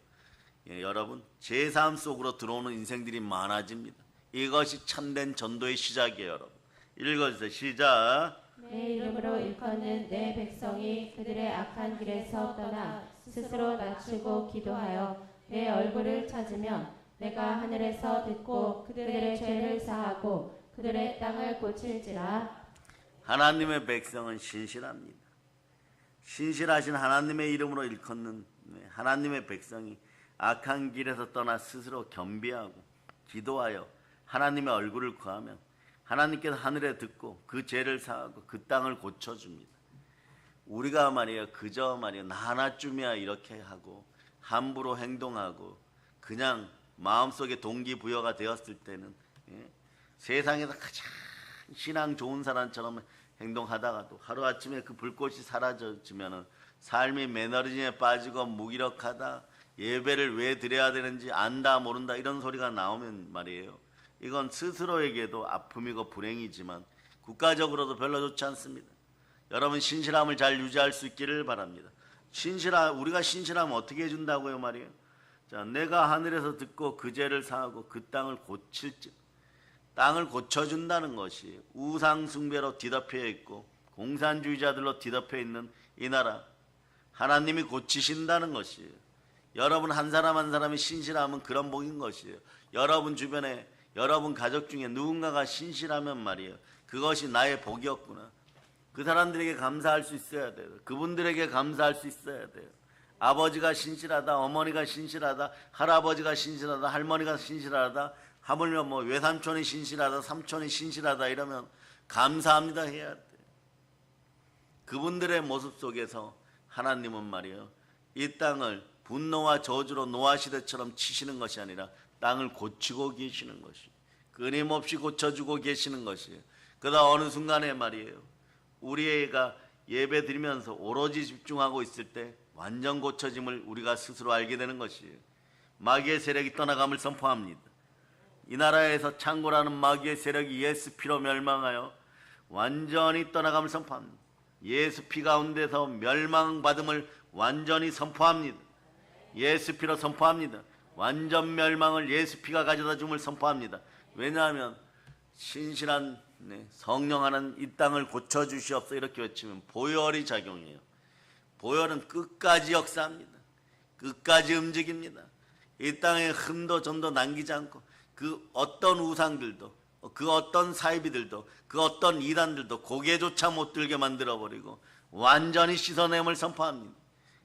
A: 여러분, 제 삶 속으로 들어오는 인생들이 많아집니다. 이것이 참된 전도의 시작이에요. 여러분 읽어주세요. 시작.
B: 내 이름으로 일컫는 내 백성이 그들의 악한 길에서 떠나 스스로 낮추고 기도하여 내 얼굴을 찾으면 내가 하늘에서 듣고 그들의 죄를 사하고 그들의 땅을 고칠지라.
A: 하나님의 백성은 신실합니다. 신실하신 하나님의 이름으로 일컫는 하나님의 백성이 악한 길에서 떠나 스스로 겸비하고 기도하여 하나님의 얼굴을 구하면 하나님께서 하늘에 듣고 그 죄를 사하고 그 땅을 고쳐줍니다. 우리가 말이에요, 그저 말이에요, 나 하나쯤이야 이렇게 하고 함부로 행동하고 그냥 마음속에 동기부여가 되었을 때는 세상에서 가장 신앙 좋은 사람처럼 행동하다가도 하루아침에 그 불꽃이 사라져지면 삶이 매너리즘에 빠지고 무기력하다, 예배를 왜 드려야 되는지 안다 모른다 이런 소리가 나오면 말이에요, 이건 스스로에게도 아픔이고 불행이지만 국가적으로도 별로 좋지 않습니다. 여러분 신실함을 잘 유지할 수 있기를 바랍니다. 우리가 신실하면 어떻게 해준다고요 말이에요. 자, 내가 하늘에서 듣고 그 죄를 사하고 그 땅을 고칠지, 땅을 고쳐준다는 것이 우상 숭배로 뒤덮여 있고 공산주의자들로 뒤덮여 있는 이 나라 하나님이 고치신다는 것이에요. 여러분 한 사람 한 사람이 신실하면 그런 복인 것이에요. 여러분 주변에 여러분 가족 중에 누군가가 신실하면 말이에요, 그것이 나의 복이었구나. 그 사람들에게 감사할 수 있어야 돼요. 그분들에게 감사할 수 있어야 돼요. 아버지가 신실하다, 어머니가 신실하다, 할아버지가 신실하다, 할머니가 신실하다, 하물며 뭐 외삼촌이 신실하다, 삼촌이 신실하다 이러면 감사합니다 해야 돼요. 그분들의 모습 속에서 하나님은 말이에요, 이 땅을 분노와 저주로 노아시대처럼 치시는 것이 아니라 땅을 고치고 계시는 것이, 끊임없이 고쳐주고 계시는 것이에요. 그러다 어느 순간에 말이에요, 우리 애가 예배 드리면서 오로지 집중하고 있을 때 완전 고쳐짐을 우리가 스스로 알게 되는 것이에요. 마귀의 세력이 떠나감을 선포합니다. 이 나라에서 창고라는 마귀의 세력이 예수 피로 멸망하여 완전히 떠나감을 선포합니다. 예수 피 가운데서 멸망받음을 완전히 선포합니다. 예수 피로 선포합니다. 완전 멸망을 예수 피가 가져다 줌을 선포합니다. 왜냐하면 신실한 성령 하나님 이 땅을 고쳐주시옵소서 이렇게 외치면 보혈이 작용해요. 보혈은 끝까지 역사합니다. 끝까지 움직입니다. 이 땅에 흠도 점도 남기지 않고 그 어떤 우상들도, 그 어떤 사이비들도, 그 어떤 이단들도 고개조차 못 들게 만들어버리고 완전히 씻어냄을 선포합니다.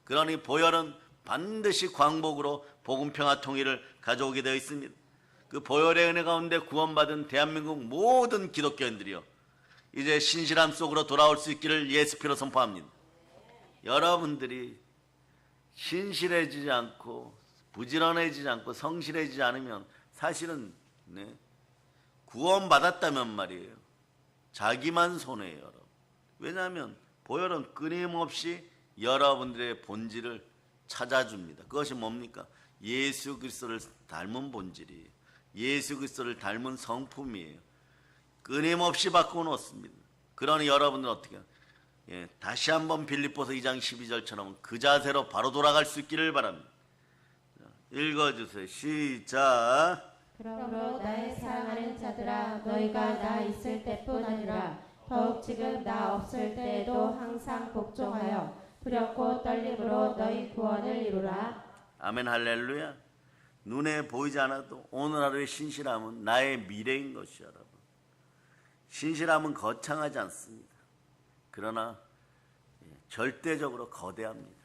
A: 그러니 보혈은 반드시 광복으로 복음평화 통일을 가져오게 되어 있습니다. 그 보혈의 은혜 가운데 구원받은 대한민국 모든 기독교인들이요, 이제 신실함 속으로 돌아올 수 있기를 예수 피로 선포합니다. 여러분들이 신실해지지 않고 부지런해지지 않고 성실해지지 않으면 사실은 구원받았다면 말이에요, 자기만 손해예요. 여러분. 왜냐하면 보혈은 끊임없이 여러분들의 본질을 찾아줍니다. 그것이 뭡니까? 예수 그리스도를 닮은 본질이에요. 예수 그리스도를 닮은 성품이에요. 끊임없이 바꾸어 놓습니다. 그러니 여러분들은 어떻게 해요? 다시 한번 빌립보서 2장 12절처럼 그 자세로 바로 돌아갈 수 있기를 바랍니다. 읽어주세요. 시작.
B: 그러므로 나의 사랑하는 자들아, 너희가 나 있을 때뿐 아니라 더욱 지금 나 없을 때에도 항상 복종하여 두렵고 떨림으로 너희 구원을 이루라.
A: 아멘 할렐루야. 눈에 보이지 않아도 오늘 하루의 신실함은 나의 미래인 것이요. 여러분, 신실함은 거창하지 않습니다. 그러나 절대적으로 거대합니다.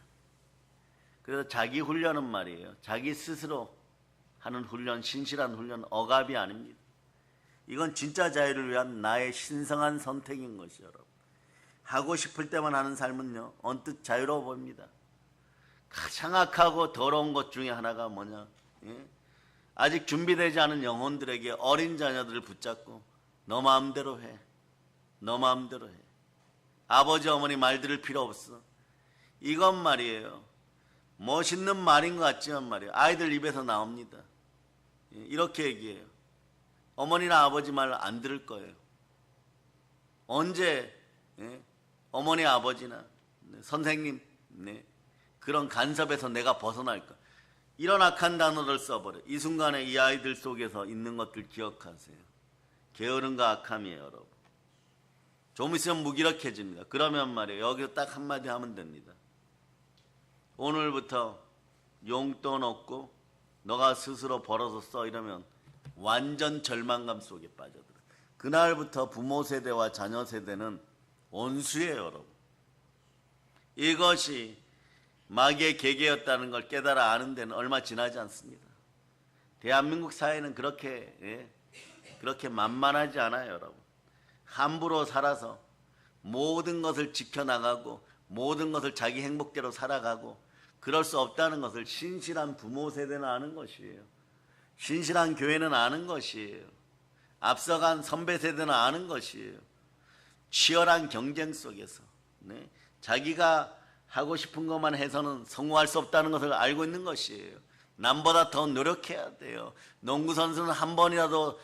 A: 그래서 자기 훈련은 말이에요. 자기 스스로 하는 훈련, 신실한 훈련, 억압이 아닙니다. 이건 진짜 자유를 위한 나의 신성한 선택인 것이요, 여러분. 하고 싶을 때만 하는 삶은요, 언뜻 자유로워 보입니다. 가장 악하고 더러운 것 중에 하나가 뭐냐? 아직 준비되지 않은 영혼들에게 어린 자녀들을 붙잡고 너 마음대로 해. 너 마음대로 해. 아버지 어머니 말 들을 필요 없어. 이건 말이에요. 멋있는 말인 것 같지만 말이에요. 아이들 입에서 나옵니다. 이렇게 얘기해요. 어머니나 아버지 말 안 들을 거예요. 언제 어머니 아버지나 선생님 그런 간섭에서 내가 벗어날까? 이런 악한 단어를 써버려. 이 순간에 이 아이들 속에서 있는 것들 기억하세요. 게으름과 악함이에요, 여러분. 좀 있으면 무기력해집니다. 그러면 말이에요. 여기서 딱 한마디 하면 됩니다. 오늘부터 용돈 없고 너가 스스로 벌어서 써 이러면 완전 절망감 속에 빠져들어요. 그날부터 부모 세대와 자녀 세대는 원수예요, 여러분. 이것이 마귀의 계계였다는 걸 깨달아 아는 데는 얼마 지나지 않습니다. 대한민국 사회는 그렇게 만만하지 않아요, 여러분. 함부로 살아서 모든 것을 지켜나가고 모든 것을 자기 행복대로 살아가고 그럴 수 없다는 것을 신실한 부모 세대는 아는 것이에요. 신실한 교회는 아는 것이에요. 앞서간 선배 세대는 아는 것이에요. 치열한 경쟁 속에서 자기가 하고 싶은 것만 해서는 성공할 수 없다는 것을 알고 있는 것이에요. 남보다 더 노력해야 돼요. 농구 선수는 한 번이라도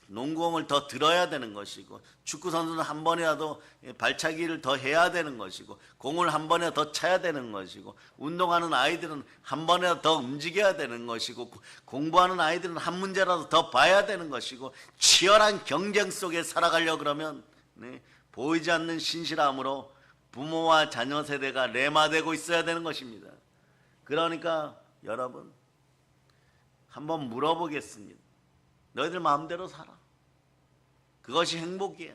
A: 농구공을 더 들어야 되는 것이고, 축구 선수는 한 번이라도 발차기를 더 해야 되는 것이고, 공을 한 번이라도 더 차야 되는 것이고, 운동하는 아이들은 한 번이라도 더 움직여야 되는 것이고, 공부하는 아이들은 한 문제라도 더 봐야 되는 것이고, 치열한 경쟁 속에 살아가려고 그러면 보이지 않는 신실함으로 부모와 자녀 세대가 레마되고 있어야 되는 것입니다. 그러니까 여러분 한번 물어보겠습니다. 너희들 마음대로 살아. 그것이 행복이야.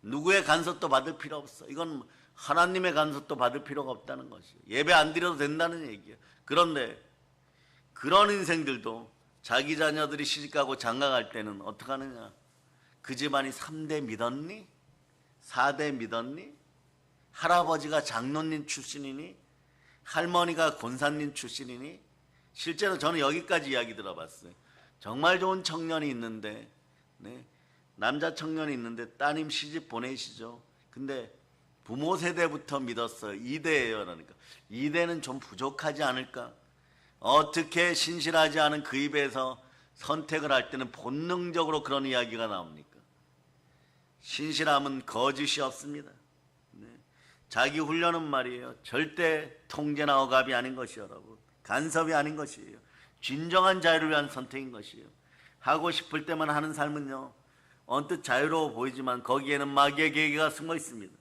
A: 누구의 간섭도 받을 필요 없어. 이건 하나님의 간섭도 받을 필요가 없다는 것이에요. 예배 안 드려도 된다는 얘기예요. 그런데 그런 인생들도 자기 자녀들이 시집가고 장가갈 때는 어떻게 하느냐? 그 집안이 3대 믿었니? 4대 믿었니? 할아버지가 장로님 출신이니? 할머니가 권사님 출신이니? 실제로 저는 여기까지 이야기 들어봤어요. 정말 좋은 청년이 있는데 남자 청년이 있는데 따님 시집 보내시죠. 근데 부모 세대부터 믿었어요. 2대예요. 그러니까 2대는 좀 부족하지 않을까? 어떻게 신실하지 않은 그 입에서 선택을 할 때는 본능적으로 그런 이야기가 나옵니까? 신실함은 거짓이 없습니다. 자기 훈련은 말이에요. 절대 통제나 억압이 아닌 것이요, 여러분. 간섭이 아닌 것이에요. 진정한 자유를 위한 선택인 것이에요. 하고 싶을 때만 하는 삶은요, 언뜻 자유로워 보이지만 거기에는 마귀의 계계가 숨어 있습니다.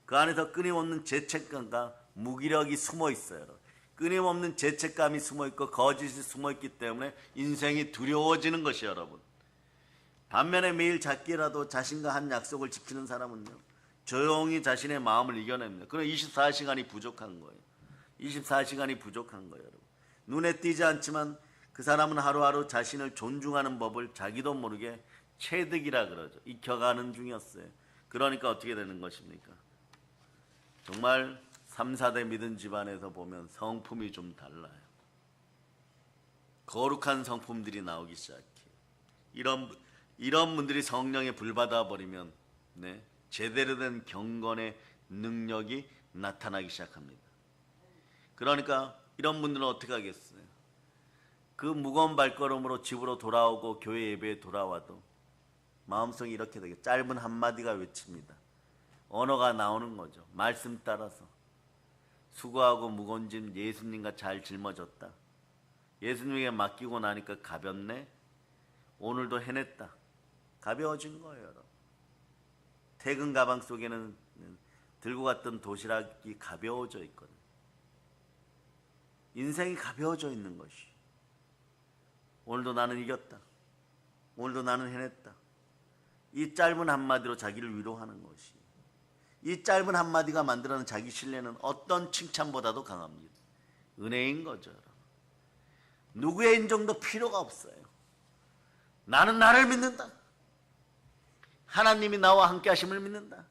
A: 그 안에서 끊임없는 죄책감과 무기력이 숨어 있어요. 끊임없는 죄책감이 숨어 있고 거짓이 숨어 있기 때문에 인생이 두려워지는 것이에요, 여러분. 반면에 매일 작게라도 자신과 한 약속을 지키는 사람은요, 조용히 자신의 마음을 이겨냅니다. 그럼 24시간이 부족한 거예요. 24시간이 부족한 거예요, 여러분. 눈에 띄지 않지만 그 사람은 하루하루 자신을 존중하는 법을 자기도 모르게 체득이라 그러죠. 익혀가는 중이었어요. 그러니까 어떻게 되는 것입니까? 정말 3, 4대 믿은 집안에서 보면 성품이 좀 달라요. 거룩한 성품들이 나오기 시작해요. 이런 분들이 성령에 불받아 버리면 제대로 된 경건의 능력이 나타나기 시작합니다. 그러니까 이런 분들은 어떻게 하겠어요? 그 무거운 발걸음으로 집으로 돌아오고 교회 예배에 돌아와도 마음속이 이렇게 되게 짧은 한마디가 외칩니다. 언어가 나오는 거죠. 말씀 따라서. 수고하고 무거운 짐 예수님과 잘 짊어졌다. 예수님에게 맡기고 나니까 가볍네. 오늘도 해냈다. 가벼워진 거예요, 여러분. 퇴근 가방 속에는 들고 갔던 도시락이 가벼워져 있거든요. 인생이 가벼워져 있는 것이. 오늘도 나는 이겼다. 오늘도 나는 해냈다. 이 짧은 한마디로 자기를 위로하는 것이, 이 짧은 한마디가 만들어낸 자기 신뢰는 어떤 칭찬보다도 강합니다. 은혜인 거죠. 여러분. 누구의 인정도 필요가 없어요. 나는 나를 믿는다. 하나님이 나와 함께 하심을 믿는다.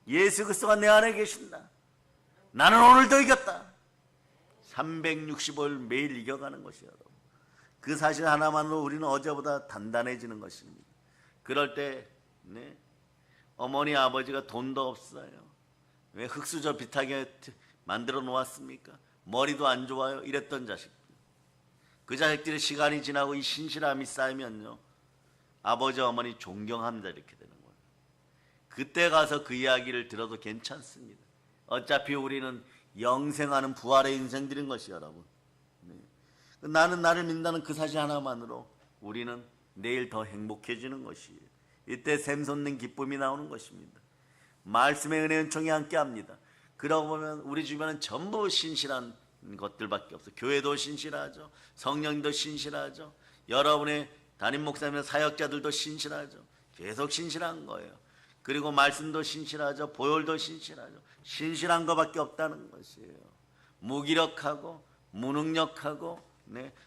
A: 예수 그리스도가 내 안에 계신다. 나는 오늘도 이겼다. 365일 매일 이겨가는 것이에요. 여러분. 그 사실 하나만으로 우리는 어제보다 단단해지는 것입니다. 그럴 때 어머니 아버지가 돈도 없어요. 왜 흙수저 비타게 만들어 놓았습니까? 머리도 안 좋아요. 이랬던 자식들. 그 자식들의 시간이 지나고 이 신실함이 쌓이면요, 아버지 어머니 존경합니다 이렇게 되는 거예요. 그때 가서 그 이야기를 들어도 괜찮습니다. 어차피 우리는 영생하는 부활의 인생들인 것이요 여러분. 나는 나를 믿는다는 그 사실 하나만으로 우리는 내일 더 행복해지는 것이에요. 이때 샘솟는 기쁨이 나오는 것입니다. 말씀의 은혜 은총이 함께합니다. 그러고 보면 우리 주변은 전부 신실한 것들밖에 없어요. 교회도 신실하죠. 성령님도 신실하죠. 여러분의 담임 목사님의 사역자들도 신실하죠. 계속 신실한 거예요. 그리고 말씀도 신실하죠. 보혈도 신실하죠. 신실한 것밖에 없다는 것이에요. 무기력하고 무능력하고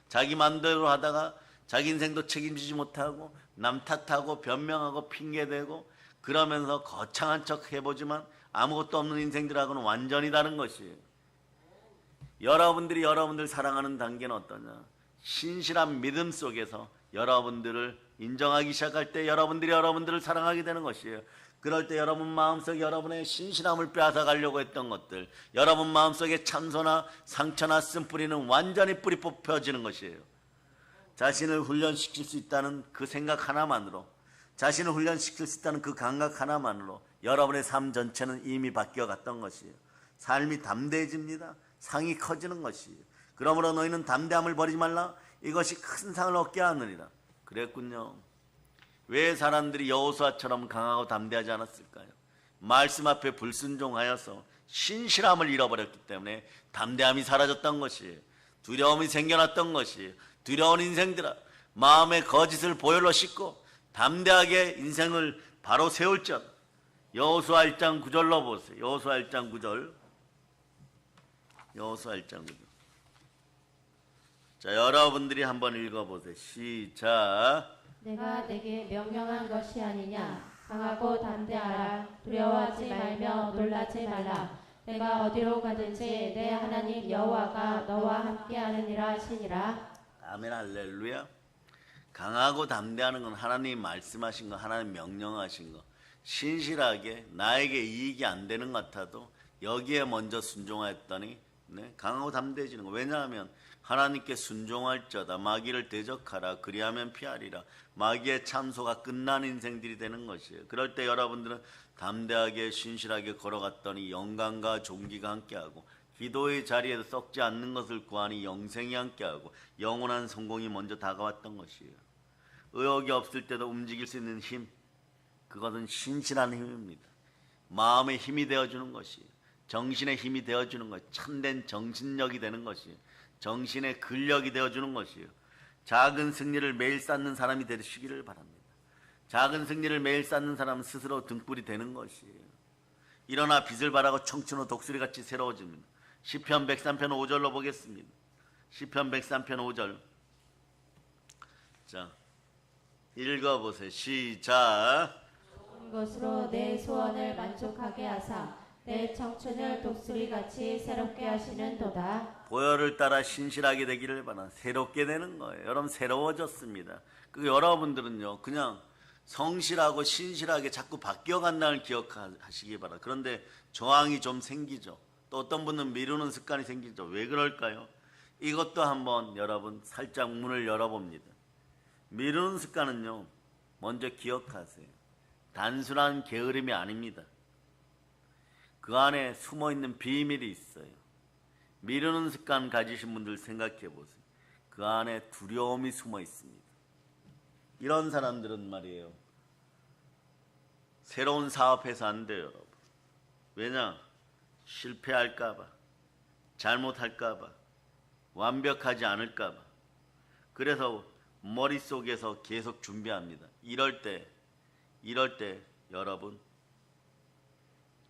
A: 자기 마음대로 하다가 자기 인생도 책임지지 못하고 남 탓하고 변명하고 핑계대고 그러면서 거창한 척 해보지만 아무것도 없는 인생들하고는 완전히 다른 것이에요. 여러분들 사랑하는 단계는 어떠냐? 신실한 믿음 속에서 여러분들을 인정하기 시작할 때 여러분들이 여러분들을 사랑하게 되는 것이에요. 그럴 때 여러분 마음속에 여러분의 신실함을 빼앗아가려고 했던 것들, 여러분 마음속에 참소나 상처나 쓴뿌리는 완전히 뿌리 뽑혀지는 것이에요. 자신을 훈련시킬 수 있다는 그 생각 하나만으로, 자신을 훈련시킬 수 있다는 그 감각 하나만으로 여러분의 삶 전체는 이미 바뀌어갔던 것이에요. 삶이 담대해집니다. 상이 커지는 것이에요. 그러므로 너희는 담대함을 버리지 말라. 이것이 큰 상을 얻게 하느니라. 그랬군요. 왜 사람들이 여호수아처럼 강하고 담대하지 않았을까요? 말씀 앞에 불순종하여서 신실함을 잃어버렸기 때문에 담대함이 사라졌던 것이에요. 두려움이 생겨났던 것이에요. 두려운 인생들아, 마음의 거짓을 보혈로 씻고 담대하게 인생을 바로 세울 것. 여호수아 1장 9절로 보세요. 여호수아 1장 9절. 여호수아 1장 9절. 자, 여러분들이 한번 읽어보세요. 시작.
B: 내가 내게 명령한 것이 아니냐. 강하고 담대하라. 두려워하지 말며 놀라지 말라. 내가 어디로 가든지 내 하나님 여호와가 너와 함께하느니라 하시니라.
A: 아멘 할렐루야. 강하고 담대하는 건 하나님 말씀하신 거, 하나님 명령하신 거. 신실하게 나에게 이익이 안 되는 것 같아도 여기에 먼저 순종하였더니 강하고 담대해지는 거. 왜냐하면 하나님께 순종할 자다. 마귀를 대적하라. 그리하면 피하리라. 마귀의 참소가 끝난 인생들이 되는 것이에요. 그럴 때 여러분들은 담대하게 신실하게 걸어갔더니 영광과 존귀가 함께하고 기도의 자리에서 썩지 않는 것을 구하니 영생이 함께하고 영원한 성공이 먼저 다가왔던 것이에요. 의욕이 없을 때도 움직일 수 있는 힘, 그것은 신실한 힘입니다. 마음의 힘이 되어주는 것이에요. 정신의 힘이 되어주는 것, 참된 정신력이 되는 것이에요. 정신의 근력이 되어주는 것이에요. 작은 승리를 매일 쌓는 사람이 되시기를 바랍니다. 작은 승리를 매일 쌓는 사람은 스스로 등불이 되는 것이에요. 일어나 빛을 발하고 청춘의 독수리같이 새로워집니다. 시편 103편 5절로 보겠습니다. 시편 103편 5절. 자, 읽어보세요. 시작.
B: 좋은 것으로 내 소원을 만족하게 하사 내 청춘을 독수리같이 새롭게 하시는도다.
A: 보혈을 따라 신실하게 되기를 바라. 새롭게 되는 거예요. 여러분 새로워졌습니다. 그 여러분들은요 그냥 성실하고 신실하게 자꾸 바뀌어간다는 기억하시기 바라. 그런데 저항이 좀 생기죠. 또 어떤 분은 미루는 습관이 생기죠. 왜 그럴까요? 이것도 한번 여러분 살짝 문을 열어봅니다. 미루는 습관은요 먼저 기억하세요. 단순한 게으름이 아닙니다. 그 안에 숨어있는 비밀이 있어요. 미루는 습관 가지신 분들 생각해 보세요. 그 안에 두려움이 숨어 있습니다. 이런 사람들은 말이에요. 새로운 사업해서 안 돼요, 여러분. 왜냐? 실패할까봐, 잘못할까봐, 완벽하지 않을까봐. 그래서 머릿속에서 계속 준비합니다. 이럴 때 이럴 때 여러분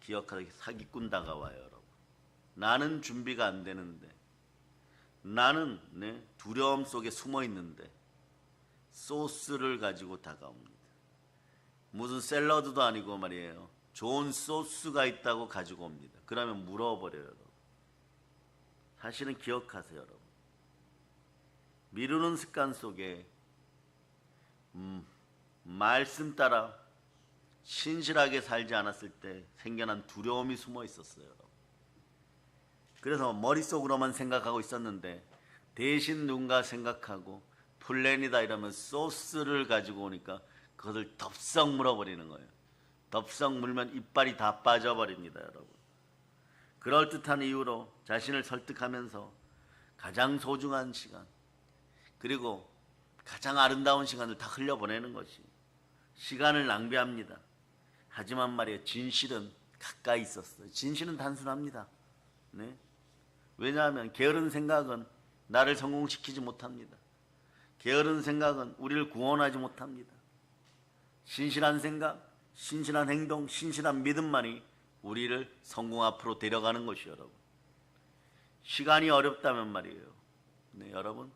A: 기억하게 사기꾼 다가와요. 여러분. 나는 준비가 안 되는데, 나는 두려움 속에 숨어 있는데 소스를 가지고 다가옵니다. 무슨 샐러드도 아니고 말이에요. 좋은 소스가 있다고 가지고 옵니다. 그러면 물어버려요. 여러분. 사실은 기억하세요. 여러분. 미루는 습관 속에 말씀 따라 신실하게 살지 않았을 때 생겨난 두려움이 숨어 있었어요. 여러분. 그래서 머릿속으로만 생각하고 있었는데 대신 누군가 생각하고 플랜이다 이러면 소스를 가지고 오니까 그것을 덥석 물어버리는 거예요. 덥석 물면 이빨이 다 빠져버립니다. 여러분. 그럴듯한 이유로 자신을 설득하면서 가장 소중한 시간 그리고 가장 아름다운 시간을 다 흘려보내는 것이 시간을 낭비합니다. 하지만 말이에요. 진실은 가까이 있었어요. 진실은 단순합니다. 네? 왜냐하면 게으른 생각은 나를 성공시키지 못합니다. 게으른 생각은 우리를 구원하지 못합니다. 신실한 생각, 신실한 행동, 신실한 믿음만이 우리를 성공 앞으로 데려가는 것이요. 여러분. 시간이 어렵다면 말이에요. 네, 여러분.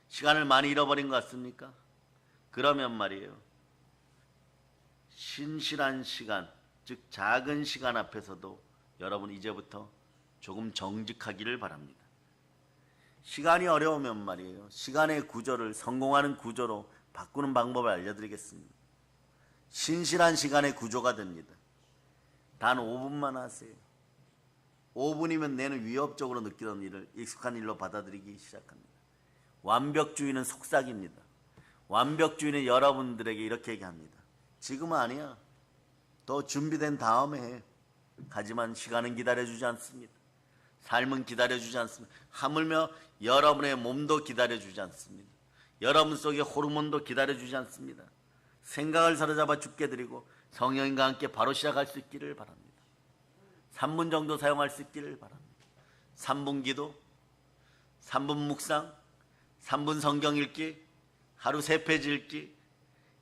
A: 시간을 많이 잃어버린 것 같습니까? 그러면 말이에요. 신실한 시간, 즉 작은 시간 앞에서도 여러분 이제부터 조금 정직하기를 바랍니다. 시간이 어려우면 말이에요. 시간의 구조를 성공하는 구조로 바꾸는 방법을 알려드리겠습니다. 신실한 시간의 구조가 됩니다. 단 5분만 하세요. 5분이면 내는 위협적으로 느끼던 일을 익숙한 일로 받아들이기 시작합니다. 완벽주의는 속삭입니다. 완벽주의는 여러분들에게 이렇게 얘기합니다. 지금은 아니야. 더 준비된 다음에 해. 하지만 시간은 기다려주지 않습니다. 삶은 기다려주지 않습니다. 하물며 여러분의 몸도 기다려주지 않습니다. 여러분 속의 호르몬도 기다려주지 않습니다. 생각을 사로잡아 죽게 드리고 성령님과 함께 바로 시작할 수 있기를 바랍니다. 3분 정도 사용할 수 있기를 바랍니다. 3분 기도, 3분 묵상, 3분 성경 읽기, 하루 3페이지 읽기,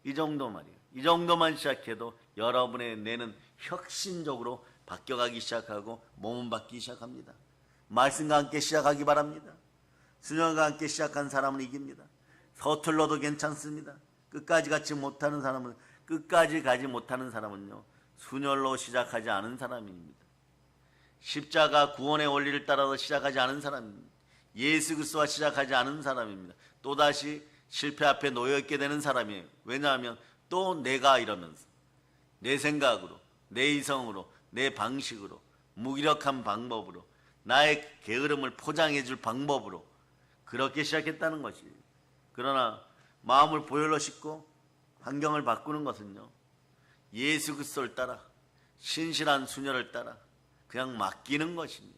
A: 이 정도 말이에요. 이 정도만 시작해도 여러분의 뇌는 혁신적으로 바뀌어가기 시작하고 몸은 바뀌기 시작합니다. 말씀과 함께 시작하기 바랍니다. 수녀가 함께 시작한 사람은 이깁니다. 서툴러도 괜찮습니다. 끝까지 가지 못하는 사람은요, 순혈로 시작하지 않은 사람입니다. 십자가 구원의 원리를 따라서 시작하지 않은 사람입니다. 예수 그리스도와 시작하지 않은 사람입니다. 또다시 실패 앞에 놓여있게 되는 사람이에요. 왜냐하면 또 내가 이러면서 내 생각으로, 내 이성으로, 내 방식으로, 무기력한 방법으로, 나의 게으름을 포장해 줄 방법으로 그렇게 시작했다는 것이에요. 그러나 마음을 보혈로 씻고 환경을 바꾸는 것은요, 예수 그리스도를 따라 신실한 수녀를 따라 그냥 맡기는 것입니다.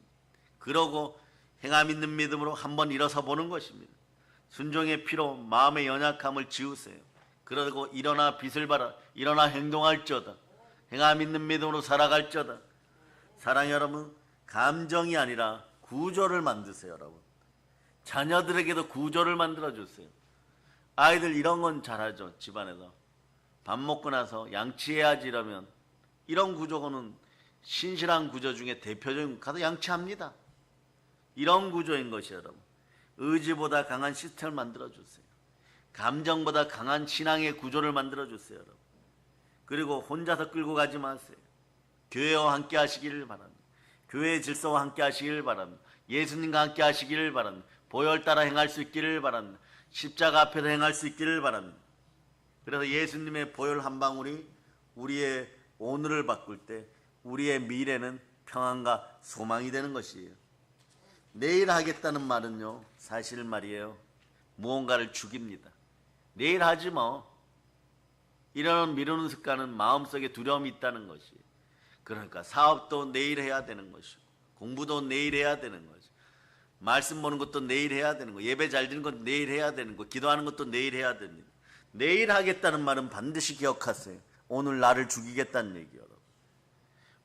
A: 그러고 행함 있는 믿음으로 한번 일어서 보는 것입니다. 순종의 피로 마음의 연약함을 지우세요. 그러고 일어나 빛을 발하, 일어나 행동할지어다. 행함 있는 믿음으로 살아갈지어다. 사랑하는 여러분, 감정이 아니라 구조를 만드세요. 여러분, 자녀들에게도 구조를 만들어주세요. 아이들 이런 건 잘하죠. 집안에서 밥 먹고 나서 양치해야지 이러면 이런 구조는 신실한 구조 중에 대표적인, 가서 양치합니다. 이런 구조인 것이 여러분. 의지보다 강한 시스템을 만들어주세요. 감정보다 강한 신앙의 구조를 만들어주세요. 여러분. 그리고 혼자서 끌고 가지 마세요. 교회와 함께 하시기를 바랍니다. 교회의 질서와 함께 하시기를 바랍니다. 예수님과 함께 하시기를 바랍니다. 보혈 따라 행할 수 있기를 바랍니다. 십자가 앞에서 행할 수 있기를 바랍니다. 그래서 예수님의 보혈 한 방울이 우리의 오늘을 바꿀 때 우리의 미래는 평안과 소망이 되는 것이에요. 내일 하겠다는 말은요, 사실 말이에요, 무언가를 죽입니다. 내일 하지 뭐. 이런 미루는 습관은 마음속에 두려움이 있다는 것이에요. 그러니까 사업도 내일 해야 되는 것이고, 공부도 내일 해야 되는 것이고, 말씀 보는 것도 내일 해야 되는 거, 예배 잘 드는 것도 내일 해야 되는 거, 기도하는 것도 내일 해야 됩니다. 내일 하겠다는 말은 반드시 기억하세요. 오늘 나를 죽이겠다는 얘기예요.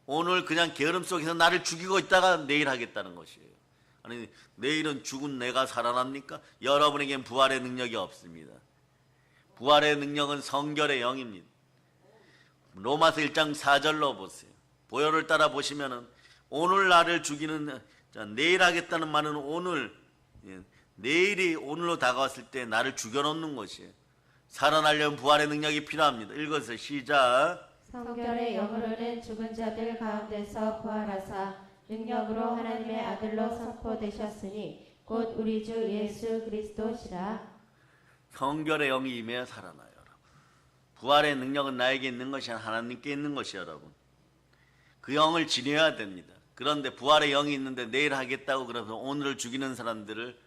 A: 오늘 그냥 게으름 속에서 나를 죽이고 있다가 내일 하겠다는 것이에요. 아니, 내일은 죽은 내가 살아납니까? 여러분에겐 부활의 능력이 없습니다. 부활의 능력은 성결의 영입니다. 로마서 1장 4절로 보세요. 보혈을 따라 보시면은 오늘 나를 죽이는 내일 하겠다는 말은 오늘, 내일이 오늘로 다가왔을 때 나를 죽여놓는 것이에요. 살아나려면 부활의 능력이 필요합니다. 읽어서 시작.
B: 성결의 영으로는 죽은 자들 가운데서 부활하사 능력으로 하나님의 아들로 선포되셨으니 곧 우리 주 예수 그리스도시라.
A: 성결의 영이 임해야 살아나요, 여러분. 부활의 능력은 나에게 있는 것이 아니라 하나님께 있는 것이 여러분. 그 영을 지녀야 됩니다. 그런데 부활의 영이 있는데 내일 하겠다고 그래서 오늘을 죽이는 사람들을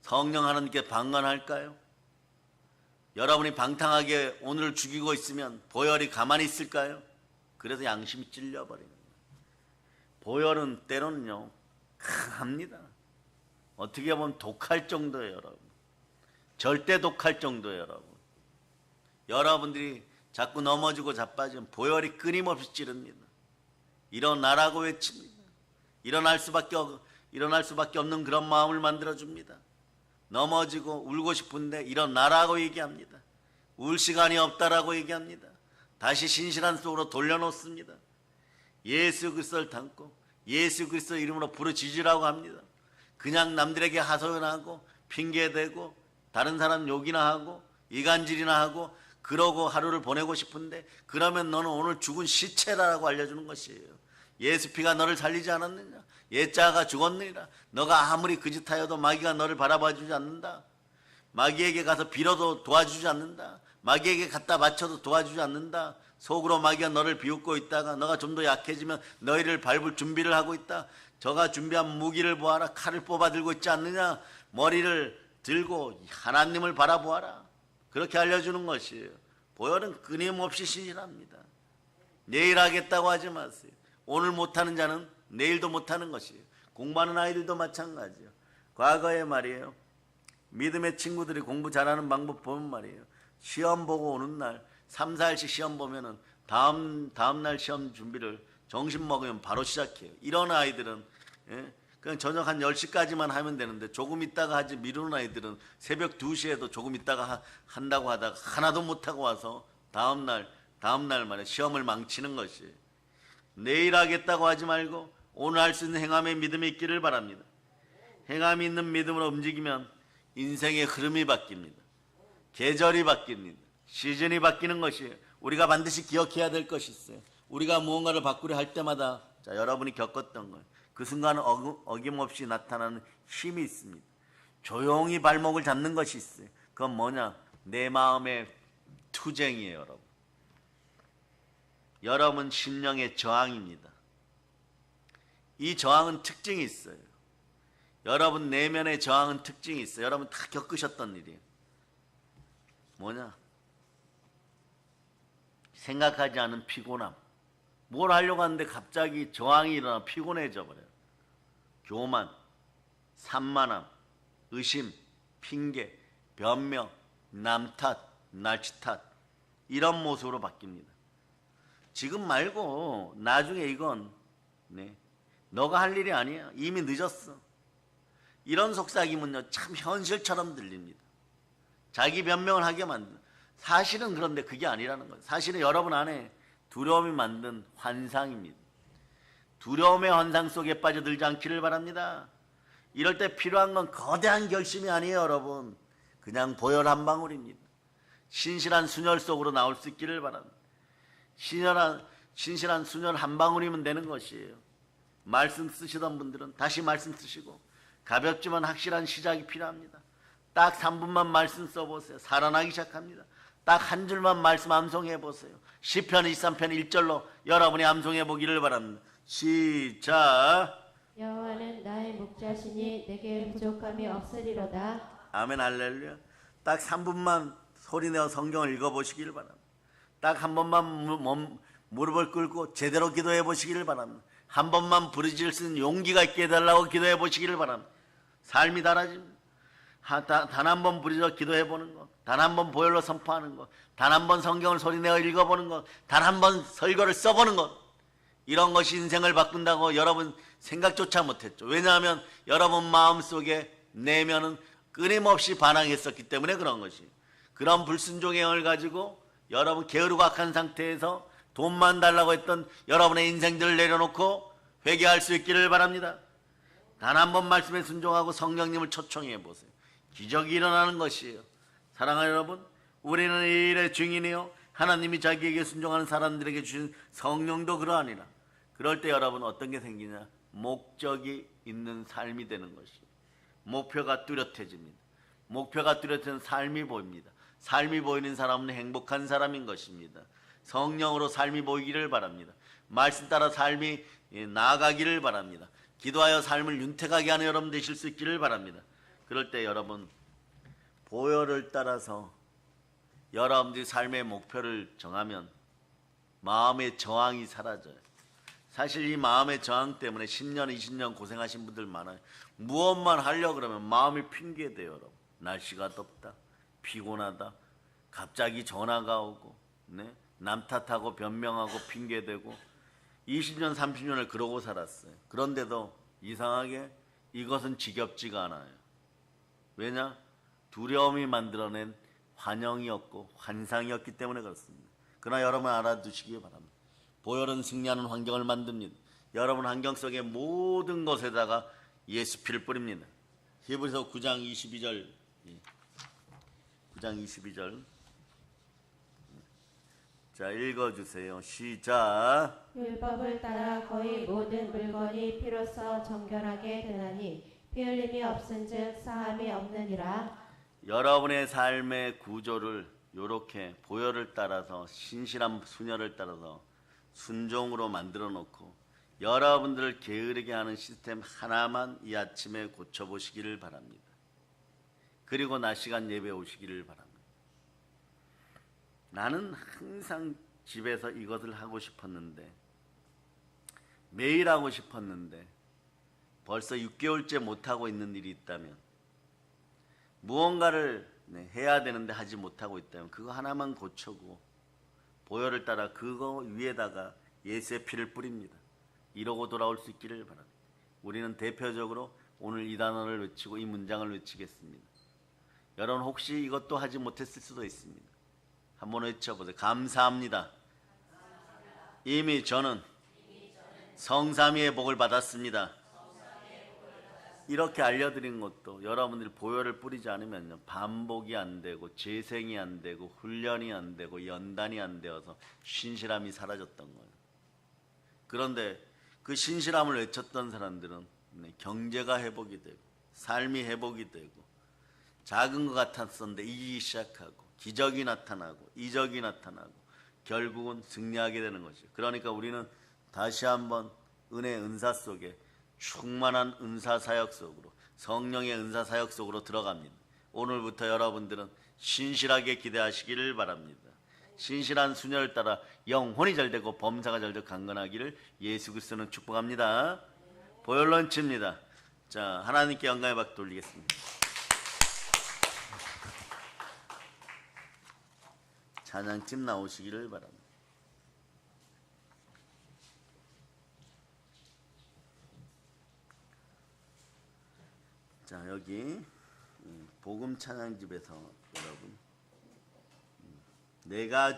A: 성령 하나님께 방관할까요? 여러분이 방탕하게 오늘을 죽이고 있으면 보혈이 가만히 있을까요? 그래서 양심이 찔려버리는 거예요. 보혈은 때로는요 강합니다. 어떻게 보면 독할 정도예요, 여러분. 절대 독할 정도예요, 여러분. 여러분들이 자꾸 넘어지고 자빠지면 보혈이 끊임없이 찌릅니다. 일어나라고 외칩니다. 일어날 수밖에 없는 그런 마음을 만들어줍니다. 넘어지고 울고 싶은데 일어나라고 얘기합니다. 울 시간이 없다라고 얘기합니다. 다시 신실한 속으로 돌려놓습니다. 예수 그리스도를 담고 예수 그리스도 이름으로 부르짖으라고 합니다. 그냥 남들에게 하소연하고 핑계대고 다른 사람 욕이나 하고 이간질이나 하고 그러고 하루를 보내고 싶은데 그러면 너는 오늘 죽은 시체라고 알려주는 것이에요. 예수 피가 너를 살리지 않았느냐? 옛자가 죽었느니라. 너가 아무리 그 짓 하여도 마귀가 너를 바라봐주지 않는다. 마귀에게 가서 빌어도 도와주지 않는다. 마귀에게 갖다 바쳐도 도와주지 않는다. 속으로 마귀가 너를 비웃고 있다가 너가 좀 더 약해지면 너희를 밟을 준비를 하고 있다. 저가 준비한 무기를 보아라. 칼을 뽑아 들고 있지 않느냐. 머리를 들고 하나님을 바라보아라. 그렇게 알려주는 것이에요. 보혈은 끊임없이 신실합니다. 내일 하겠다고 하지 마세요. 오늘 못하는 자는 내일도 못하는 것이에요. 공부하는 아이들도 마찬가지예요. 과거에 말이에요, 믿음의 친구들이 공부 잘하는 방법 보면 말이에요, 시험 보고 오는 날 3, 4일씩 시험 보면은 다음 날 시험 준비를 점심 먹으면 바로 시작해요. 이런 아이들은 그냥 저녁 한 10시까지만 하면 되는데 조금 있다가 하지, 미루는 아이들은 새벽 2시에도 조금 있다가 한다고 하다가 하나도 못하고 와서 다음날 말에 시험을 망치는 것이에요. 내일 하겠다고 하지 말고 오늘 할 수 있는 행함의 믿음이 있기를 바랍니다. 행함이 있는 믿음으로 움직이면 인생의 흐름이 바뀝니다. 계절이 바뀝니다. 시즌이 바뀌는 것이에요. 우리가 반드시 기억해야 될 것이 있어요. 우리가 무언가를 바꾸려 할 때마다 여러분이 겪었던 거예요. 그 순간 어김없이 나타나는 힘이 있습니다. 조용히 발목을 잡는 것이 있어요. 그건 뭐냐? 내 마음의 투쟁이에요, 여러분. 여러분 심령의 저항입니다. 이 저항은 특징이 있어요. 여러분 내면의 저항은 특징이 있어요. 여러분 다 겪으셨던 일이에요. 뭐냐? 생각하지 않은 피곤함. 뭘 하려고 하는데 갑자기 저항이 일어나 피곤해져 버려요. 교만, 산만함, 의심, 핑계, 변명, 남 탓, 날치 탓, 이런 모습으로 바뀝니다. 지금 말고 나중에 이건 너가 할 일이 아니야. 이미 늦었어. 이런 속삭임은요 참 현실처럼 들립니다. 자기 변명을 하게 만든, 사실은 그런데 그게 아니라는 거예요. 사실은 여러분 안에 두려움이 만든 환상입니다. 두려움의 환상 속에 빠져들지 않기를 바랍니다. 이럴 때 필요한 건 거대한 결심이 아니에요, 여러분. 그냥 보혈 한 방울입니다. 신실한 순혈 속으로 나올 수 있기를 바랍니다. 신실한 순혈 한 방울이면 되는 것이에요. 말씀 쓰시던 분들은 다시 말씀 쓰시고, 가볍지만 확실한 시작이 필요합니다. 딱 3분만 말씀 써보세요. 살아나기 시작합니다. 딱 한 줄만 말씀 암송해 보세요. 시편 23편 1절로 여러분이 암송해 보기를 바랍니다. 시작.
B: 여호와는 나의 목자시니 내게 부족함이 없으리로다.
A: 아멘, 할렐루야. 딱 3분만 소리내어 성경을 읽어보시기를 바랍니다. 딱 한 번만 무릎을 꿇고 제대로 기도해 보시기를 바랍니다. 한 번만 부르짖을 수 있는 용기가 있게 해달라고 기도해 보시기를 바랍니다. 삶이 달라집니다. 단 한 번 부르짖어 기도해 보는 것, 단 한 번 보혈로 선포하는 것, 단 한 번 성경을 소리내어 읽어보는 것, 단 한 번 설교를 써보는 것, 이런 것이 인생을 바꾼다고 여러분 생각조차 못했죠. 왜냐하면 여러분 마음속에 내면은 끊임없이 반항했었기 때문에 그런 것이. 그런 불순종의 영을 가지고 여러분 게으르고 악한 상태에서 돈만 달라고 했던 여러분의 인생들을 내려놓고 회개할 수 있기를 바랍니다. 단 한 번 말씀에 순종하고 성령님을 초청해 보세요. 기적이 일어나는 것이에요. 사랑하는 여러분, 우리는 이 일의 증인이요, 하나님이 자기에게 순종하는 사람들에게 주신 성령도 그러하니라. 그럴 때 여러분 어떤 게 생기냐? 목적이 있는 삶이 되는 것이에요. 목표가 뚜렷해집니다. 목표가 뚜렷한 삶이 보입니다. 삶이 보이는 사람은 행복한 사람인 것입니다. 성령으로 삶이 보이기를 바랍니다. 말씀 따라 삶이 나아가기를 바랍니다. 기도하여 삶을 윤택하게 하는 여러분 되실 수 있기를 바랍니다. 그럴 때 여러분, 보혈을 따라서 여러분들이 삶의 목표를 정하면 마음의 저항이 사라져요. 사실 이 마음의 저항 때문에 10년, 20년 고생하신 분들 많아요. 무엇만 하려고 그러면 마음이 핑계대요. 여러분, 날씨가 덥다, 피곤하다, 갑자기 전화가 오고, 네? 남 탓하고 변명하고 핑계대고 20년, 30년을 그러고 살았어요. 그런데도 이상하게 이것은 지겹지가 않아요. 왜냐? 두려움이 만들어낸 환영이었고 환상이었기 때문에 그렇습니다. 그러나 여러분 알아두시기 바랍니다. 보혈은 승리하는 환경을 만듭니다. 여러분 환경 속의 모든 것에다가 예수 피를 뿌립니다. 히브리서 9장 22절 9장 22절 자, 읽어주세요. 시작.
B: 율법을 따라 거의 모든 물건이 피로써 정결하게 되나니 피 흘림이 없은즉 사함이 없느니라.
A: 여러분의 삶의 구조를 이렇게 보혈을 따라서 신실한 순혈을 따라서 순종으로 만들어 놓고 여러분들을 게으르게 하는 시스템 하나만 이 아침에 고쳐보시기를 바랍니다. 그리고 낮 시간 예배 오시기를 바랍니다. 나는 항상 집에서 이것을 하고 싶었는데, 매일 하고 싶었는데 벌써 6개월째 못하고 있는 일이 있다면, 무언가를 해야 되는데 하지 못하고 있다면 그거 하나만 고쳐고 보혈을 따라 그거 위에다가 예수의 피를 뿌립니다. 이러고 돌아올 수 있기를 바랍니다. 우리는 대표적으로 오늘 이 단어를 외치고 이 문장을 외치겠습니다. 여러분 혹시 이것도 하지 못했을 수도 있습니다. 한번 외쳐보세요. 감사합니다. 이미 저는 성삼위의 복을 받았습니다. 이렇게 알려드린 것도 여러분들이 보혈을 뿌리지 않으면 반복이 안 되고 재생이 안 되고 훈련이 안 되고 연단이 안 되어서 신실함이 사라졌던 거예요. 그런데 그 신실함을 외쳤던 사람들은 경제가 회복이 되고 삶이 회복이 되고 작은 것 같았었는데 이기기 시작하고 기적이 나타나고 이적이 나타나고 결국은 승리하게 되는 것이죠. 그러니까 우리는 다시 한번 은혜 은사 속에 충만한 은사 사역 속으로 성령의 은사 사역 속으로 들어갑니다. 오늘부터 여러분들은 신실하게 기대하시기를 바랍니다. 신실한 순혈을 따라 영혼이 잘되고 범사가 잘되고 강건하기를 예수 그리스도는 축복합니다. 보혈 런치입니다. 자, 하나님께 영광의 박수 돌리겠습니다. 찬양팀 나오시기를 바랍니다. 자, 여기 복음 찬양집에서 여러분 내가